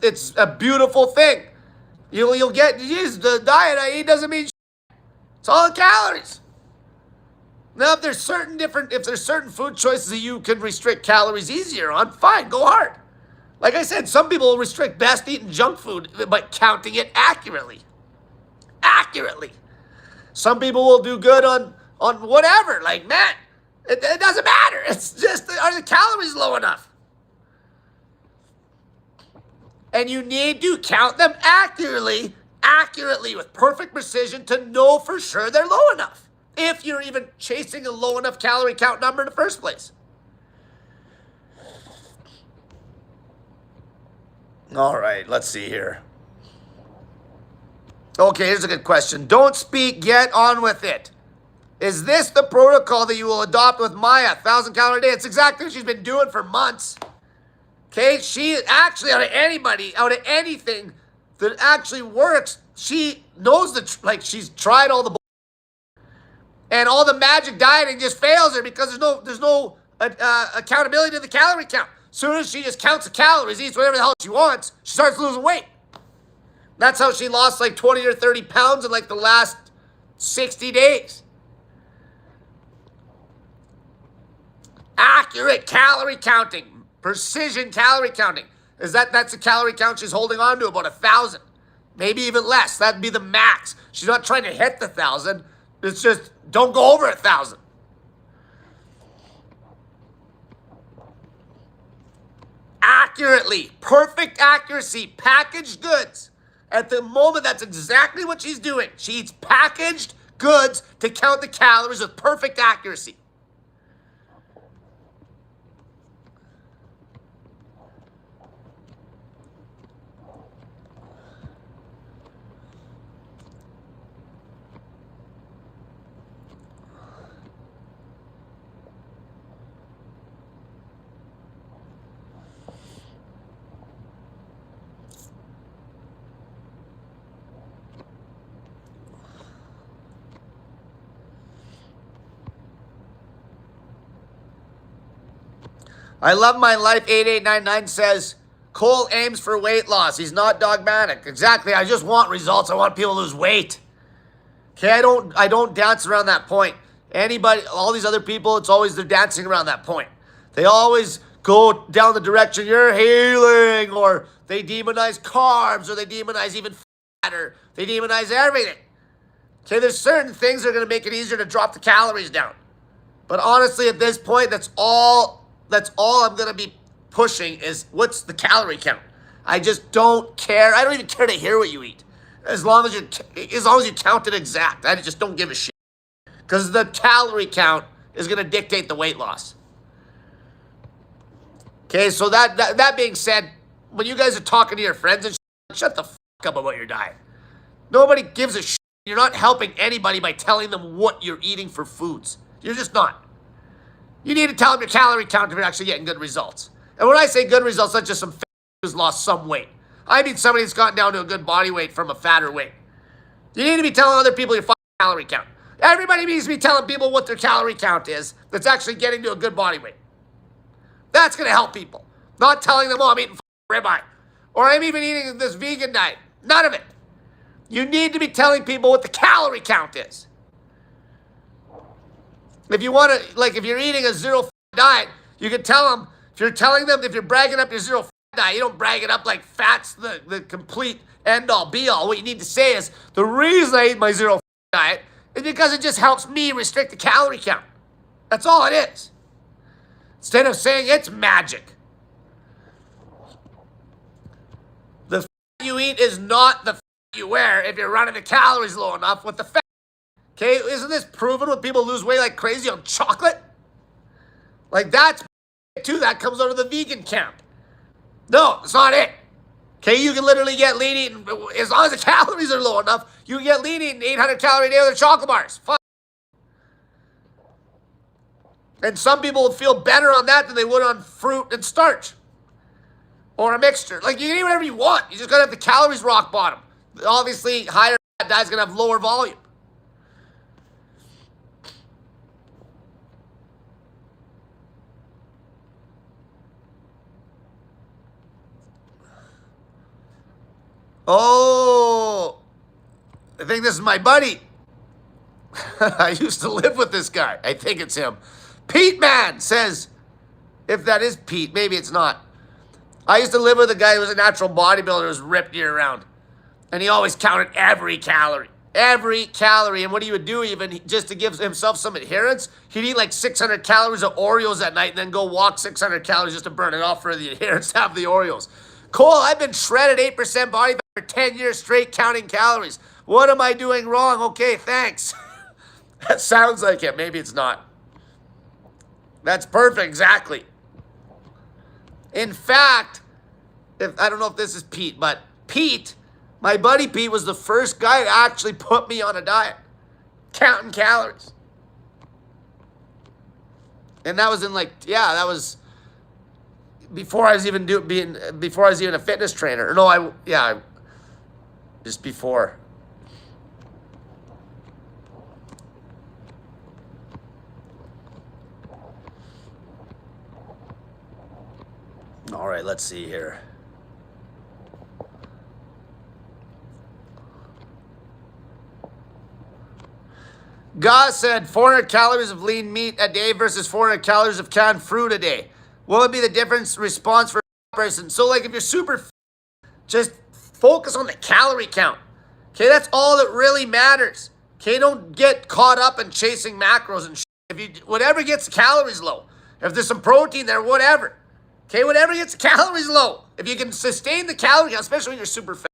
it's a beautiful thing. You'll get, geez, the diet I eat doesn't mean shit. It's all the calories. Now, if there's certain food choices that you can restrict calories easier on, fine, go hard. Like I said, some people will restrict best eating junk food by counting it accurately. Accurately. Some people will do good on whatever. Like, man, it doesn't matter. It's just, are the calories low enough? And you need to count them accurately with perfect precision to know for sure they're low enough. if you're even chasing a low enough calorie count number in the first place. All right, let's see here. Okay, here's a good question. Don't speak, get on with it. Is this the protocol that you will adopt with Maya? 1,000 calorie a day. It's exactly what she's been doing for months. Okay, she actually, out of anybody, out of anything that actually works, she knows she's tried all the and all the magic dieting just fails her because there's no accountability to the calorie count. As soon as she just counts the calories, eats whatever the hell she wants, she starts losing weight. That's how she lost like 20 or 30 pounds in like the last 60 days. Accurate calorie counting, precision calorie counting. That's the calorie count she's holding on to, about 1,000. Maybe even less. That'd be the max. She's not trying to hit the 1,000. It's just don't go over 1,000. Accurately, perfect accuracy, packaged goods. At the moment, that's exactly what she's doing. She eats packaged goods to count the calories with perfect accuracy. I love my life. 8899 says, Cole aims for weight loss. He's not dogmatic. Exactly. I just want results. I want people to lose weight. Okay, I don't dance around that point. Anybody, all these other people, it's always they're dancing around that point. They always go down the direction you're healing, or they demonize carbs, or they demonize even fat, or they demonize everything. Okay, there's certain things that are going to make it easier to drop the calories down. But honestly, at this point, that's all I'm going to be pushing is what's the calorie count. I just don't care. I don't even care to hear what you eat. As long as you count it exact. I just don't give a shit. Because the calorie count is going to dictate the weight loss. Okay, so that being said, when you guys are talking to your friends and shut the fuck up about your diet. Nobody gives a shit. You're not helping anybody by telling them what you're eating for foods. You're just not. You need to tell them your calorie count if you're actually getting good results. And when I say good results, not just some fat who's lost some weight. I mean somebody that's gotten down to a good body weight from a fatter weight. You need to be telling other people your fucking calorie count. Everybody needs to be telling people what their calorie count is that's actually getting to a good body weight. That's going to help people. Not telling them, oh, I'm eating ribeye. Or I'm even eating this vegan diet. None of it. You need to be telling people what the calorie count is. If you want to, like if you're eating a zero diet, you can tell them, if you're bragging up your zero diet, you don't brag it up like fat's the complete end all be all. What you need to say is, the reason I eat my zero diet is because it just helps me restrict the calorie count. That's all it is. Instead of saying it's magic. The you eat is not the you wear if you're running the calories low enough with the fat. Okay, isn't this proven when people lose weight like crazy on chocolate? Like that's too, that comes out of the vegan camp. No, it's not it. Okay, you can literally get lean eating, as long as the calories are low enough, you can get lean eating 800 calorie a day with chocolate bars. Fine. And some people would feel better on that than they would on fruit and starch. Or a mixture. Like, you can eat whatever you want. You just gotta have the calories rock bottom. Obviously, higher fat diet's gonna have lower volume. Oh, I think this is my buddy. I used to live with this guy. I think it's him. Pete Man says, if that is Pete, maybe it's not. I used to live with a guy who was a natural bodybuilder who was ripped year round. And he always counted every calorie. Every calorie. And what he would do, even just to give himself some adherence, he'd eat like 600 calories of Oreos at night and then go walk 600 calories just to burn it off for the adherence to have the Oreos. Cole, I've been shredded 8% body fat for 10 years straight counting calories. What am I doing wrong? Okay, thanks. That sounds like it. Maybe it's not. That's perfect, exactly. In fact, I don't know if this is Pete, but Pete, my buddy Pete, was the first guy to actually put me on a diet, counting calories. And that was in that was before I was even before I was even a fitness trainer. No, just before. All right, let's see here. Goss said 400 calories of lean meat a day versus 400 calories of canned fruit a day. What would be the difference response for a person? So like if you're super, just focus on the calorie count. Okay, that's all that really matters. Okay, don't get caught up in chasing macros and shit. Whatever gets the calories low. If there's some protein there, whatever. Okay, whatever gets the calories low. If you can sustain the calorie count, especially when you're super fat.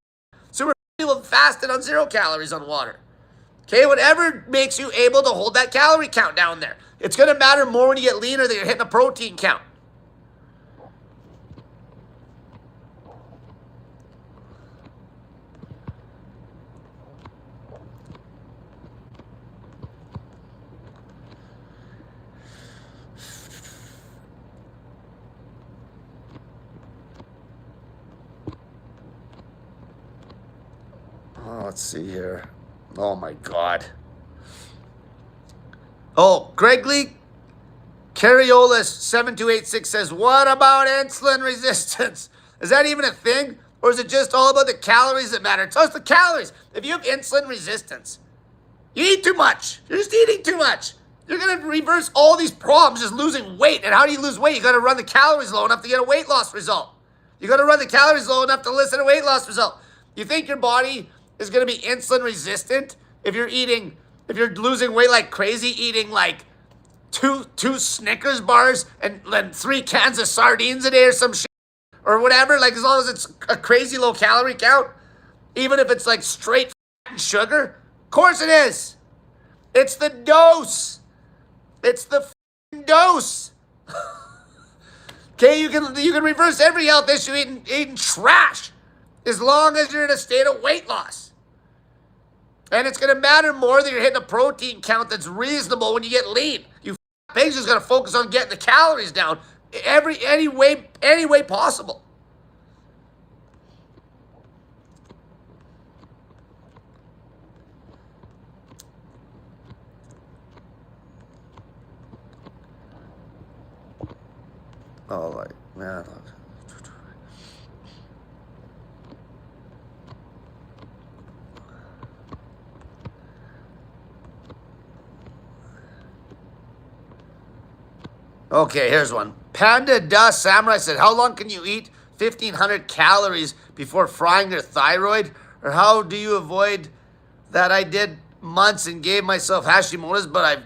Super fat people have fasted on 0 calories on water. Okay, whatever makes you able to hold that calorie count down there. It's going to matter more when you get leaner that you're hitting a protein count. Oh, let's see here. Oh my God. Oh, Greg Lee Carriolis 7286 says, what about insulin resistance? Is that even a thing? Or is it just all about the calories that matter? It's the calories. If you have insulin resistance, you eat too much. You're just eating too much. You're going to reverse all these problems just losing weight. And how do you lose weight? You got to run the calories low enough to get a weight loss result. You got to run the calories low enough to elicit a weight loss result. You think your body is going to be insulin resistant if you're losing weight like crazy, eating like two Snickers bars and 3 cans of sardines a day or some shit or whatever, like as long as it's a crazy low calorie count, even if it's like straight sugar? Of course it is. It's the dose. It's the dose. Okay, you can reverse every health issue eating trash as long as you're in a state of weight loss. And it's going to matter more that you're hitting a protein count that's reasonable when you get lean. You pigs just got to focus on getting the calories down any way possible. Oh, like, man. Okay, here's one. Panda Dust Samurai said, how long can you eat 1,500 calories before frying your thyroid? Or how do you avoid that? I did months and gave myself Hashimoto's, but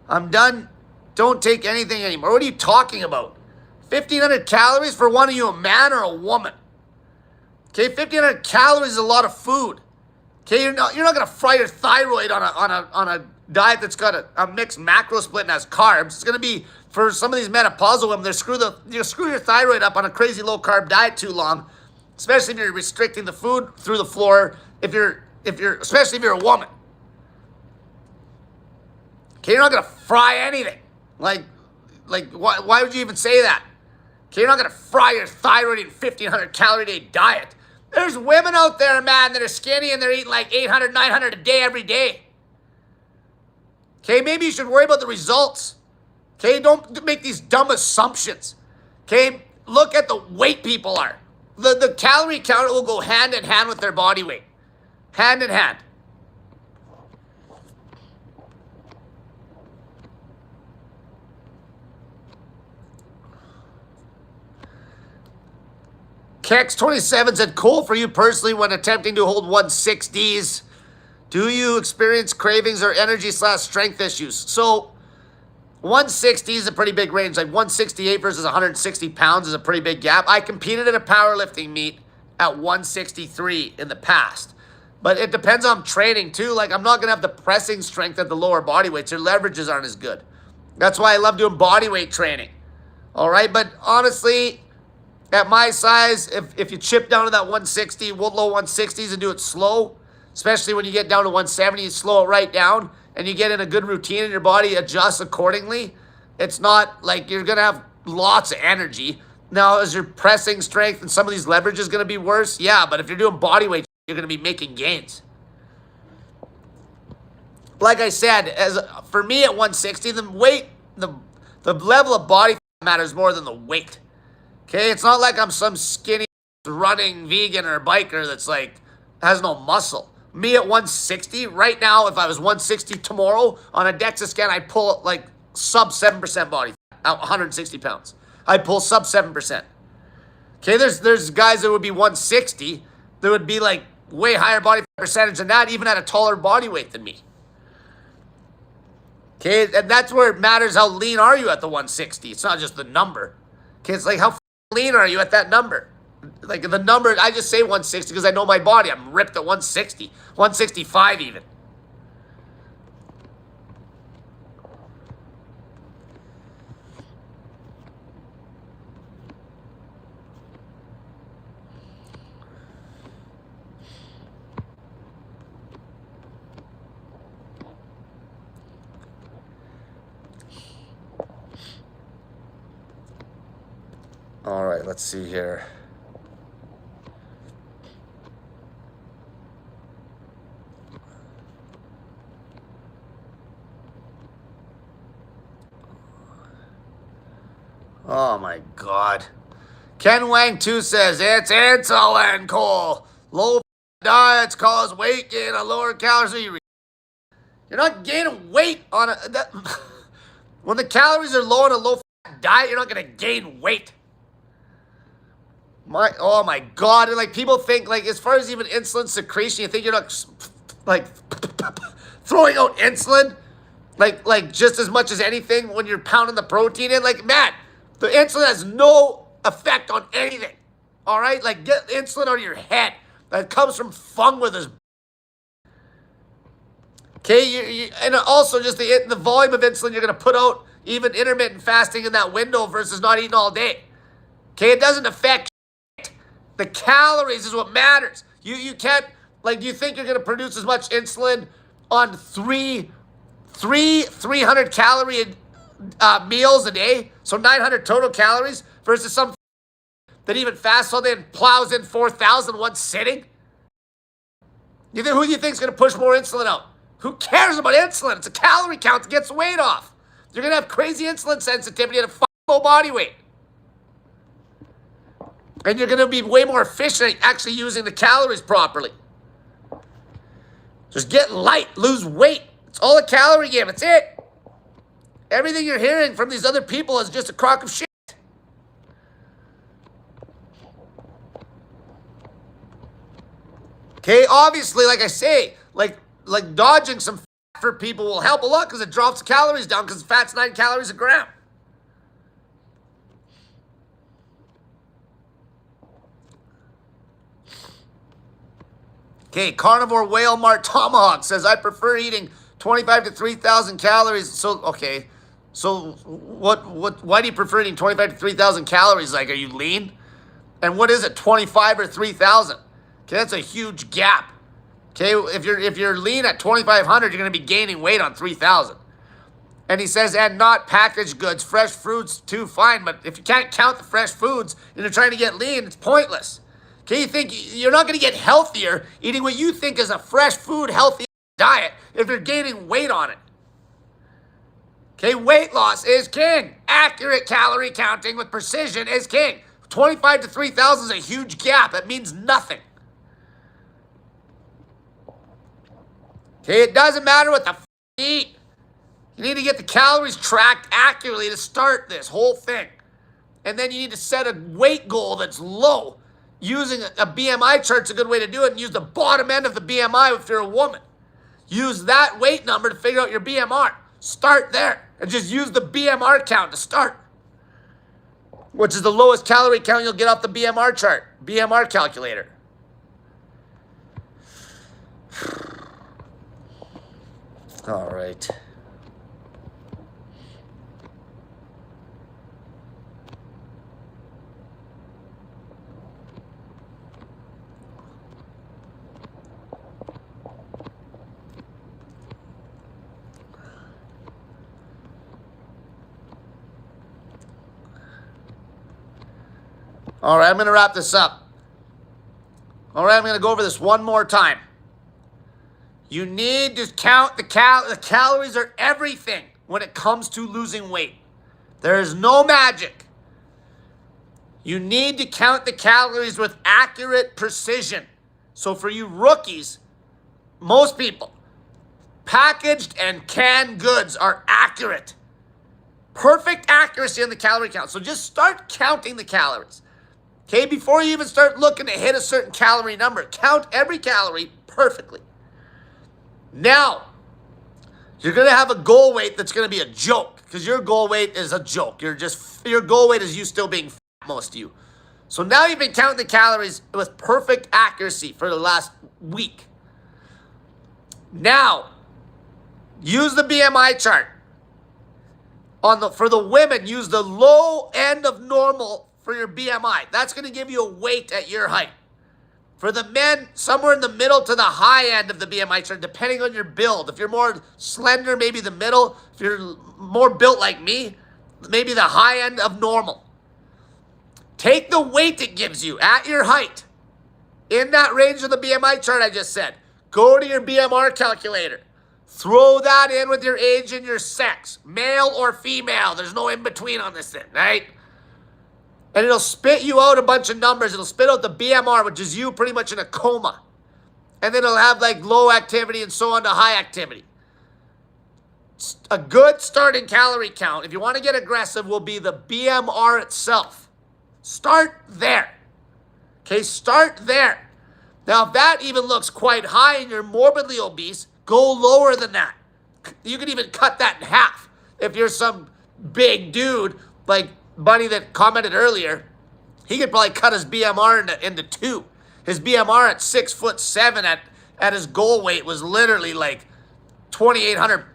I'm done. Don't take anything anymore. What are you talking about? 1,500 calories for one of you, a man or a woman? Okay, 1,500 calories is a lot of food. Okay, you're not gonna fry your thyroid on a diet that's got a mixed macro split and has carbs. It's gonna be, for some of these menopausal women, you screw your thyroid up on a crazy low carb diet too long, especially if you're restricting the food through the floor. Especially if you're a woman. Okay, you're not gonna fry anything. Like why would you even say that? Okay, you're not gonna fry your thyroid in 1,500 calorie a day diet. There's women out there, man, that are skinny and they're eating like 800, 900 a day every day. Okay, maybe you should worry about the results. Okay, don't make these dumb assumptions. Okay, look at the weight people are. The calorie counter will go hand in hand with their body weight. Hand in hand. Kex27 said, cool for you personally when attempting to hold 160s. Do you experience cravings or energy/strength issues? So 160 is a pretty big range. Like 168 versus 160 pounds is a pretty big gap. I competed in a powerlifting meet at 163 in the past. But it depends on training too. Like I'm not gonna have the pressing strength at the lower body weights. Your leverages aren't as good. That's why I love doing body weight training. All right, but honestly, at my size, if you chip down to that 160, low 160s and do it slow, especially when you get down to 170, you slow it right down and you get in a good routine and your body adjusts accordingly. It's not like you're gonna have lots of energy. Now, is your pressing strength and some of these leverages gonna be worse? Yeah, but if you're doing body weight, you're gonna be making gains. Like I said, as for me at 160, the weight, the level of body fat matters more than the weight. Okay, it's not like I'm some skinny running vegan or biker that's like has no muscle. Me at 160 right now, if I was 160 tomorrow on a DEXA scan, I'd pull like sub 7% body fat at 160 pounds. I'd pull sub 7%. Okay, there's guys that would be 160 that would be like way higher body fat percentage than that, even at a taller body weight than me. Okay, and that's where it matters how lean are you at the 160. It's not just the number. Okay, it's like how lean are you at that number? Like the number, I just say 160 because I know my body. I'm ripped at 160, 165 even. All right, let's see here. Oh my God. Ken Wang 2 says, it's insulin, Cole. Low diets cause weight gain on lower calories. You're not gaining weight on a... when the calories are low on a low-fat diet, you're not going to gain weight. Oh my God. And like people think, like as far as even insulin secretion, you think you're not like throwing out insulin like just as much as anything when you're pounding the protein in? Like, man, the insulin has no effect on anything. All right? Like, get insulin out of your head. That comes from fung with this. Okay? And also just the volume of insulin you're going to put out, even intermittent fasting in that window versus not eating all day. Okay? It doesn't affect shit. The calories is what matters. You can't, like, do you think you're going to produce as much insulin on three 300 calorie meals a day, so 900 total calories, versus some that even fasts all day and plows in 4,000 one sitting? Who do you think is going to push more insulin out? Who cares about insulin? It's a calorie count that gets weight off. You're going to have crazy insulin sensitivity at a low body weight. And you're going to be way more efficient at actually using the calories properly. Just get light, lose weight. It's all a calorie game. That's it. Everything you're hearing from these other people is just a crock of shit. Okay, obviously, like I say, like dodging some fat for people will help a lot because it drops the calories down because fat's 9 calories a gram. Okay, Carnivore Whale Mart Tomahawk says, I prefer eating 25 to 3,000 calories. So, okay. So, why do you prefer eating 25 to 3,000 calories? Like, are you lean? And what is it, 25 or 3,000? Okay, that's a huge gap. Okay, if you're lean at 2,500, you're going to be gaining weight on 3,000. And he says, and not packaged goods, fresh fruits too, fine. But if you can't count the fresh foods and you're trying to get lean, it's pointless. Okay, you think you're not going to get healthier eating what you think is a fresh food, healthy diet if you're gaining weight on it. Okay, weight loss is king. Accurate calorie counting with precision is king. 25 to 3,000 is a huge gap. It means nothing. Okay, it doesn't matter what the f you eat. You need to get the calories tracked accurately to start this whole thing. And then you need to set a weight goal that's low. Using a BMI chart's a good way to do it, and use the bottom end of the BMI if you're a woman. Use that weight number to figure out your BMR. Start there, and just use the BMR count to start, which is the lowest calorie count you'll get off the BMR chart, BMR calculator. All right. All right, I'm going to wrap this up. All right, I'm going to go over this one more time. You need to count the calories are everything when it comes to losing weight. There is no magic. You need to count the calories with accurate precision. So for you rookies, most people, packaged and canned goods are accurate. Perfect accuracy on the calorie count. So just start counting the calories. Okay, before you even start looking to hit a certain calorie number, count every calorie perfectly. Now, you're going to have a goal weight that's going to be a joke because your goal weight is a joke. Your goal weight is you still being fat, most of you. So now you've been counting the calories with perfect accuracy for the last week. Now, use the BMI chart. For the women, use the low end of normal for your BMI. That's going to give you a weight at your height. For the men, somewhere in the middle to the high end of the BMI chart, depending on your build. If you're more slender, maybe the middle. If you're more built like me, maybe the high end of normal. Take the weight it gives you at your height. In that range of the BMI chart I just said. Go to your BMR calculator. Throw that in with your age and your sex. Male or female. There's no in between on this thing, right? And it'll spit you out a bunch of numbers. It'll spit out the BMR, which is you pretty much in a coma. And then it'll have like low activity and so on to high activity. A good starting calorie count, if you want to get aggressive, will be the BMR itself. Start there. Okay, start there. Now, if that even looks quite high and you're morbidly obese, go lower than that. You can even cut that in half. If you're some big dude like Bunny that commented earlier, he could probably cut his BMR into two. His BMR at 6'7" at his goal weight was literally like 2,800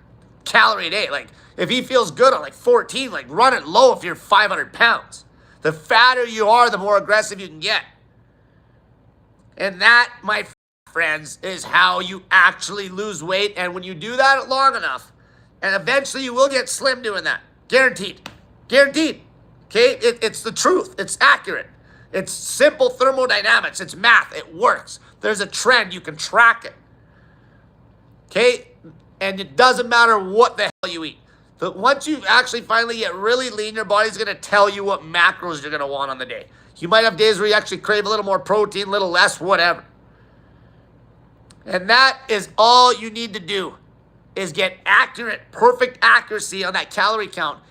calorie a day. Like if he feels good on like 14, like run it low if you're 500 pounds. The fatter you are, the more aggressive you can get. And that, my friends, is how you actually lose weight. And when you do that long enough, and eventually you will get slim doing that. Guaranteed. Guaranteed. Okay? It's the truth. It's accurate. It's simple thermodynamics. It's math. It works. There's a trend. You can track it. Okay? And it doesn't matter what the hell you eat. But once you actually finally get really lean, your body's going to tell you what macros you're going to want on the day. You might have days where you actually crave a little more protein, a little less, whatever. And that is all you need to do, is get accurate, perfect accuracy on that calorie count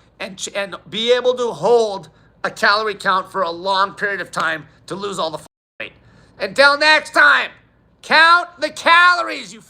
and be able to hold a calorie count for a long period of time to lose all the weight. Until next time, count the calories, you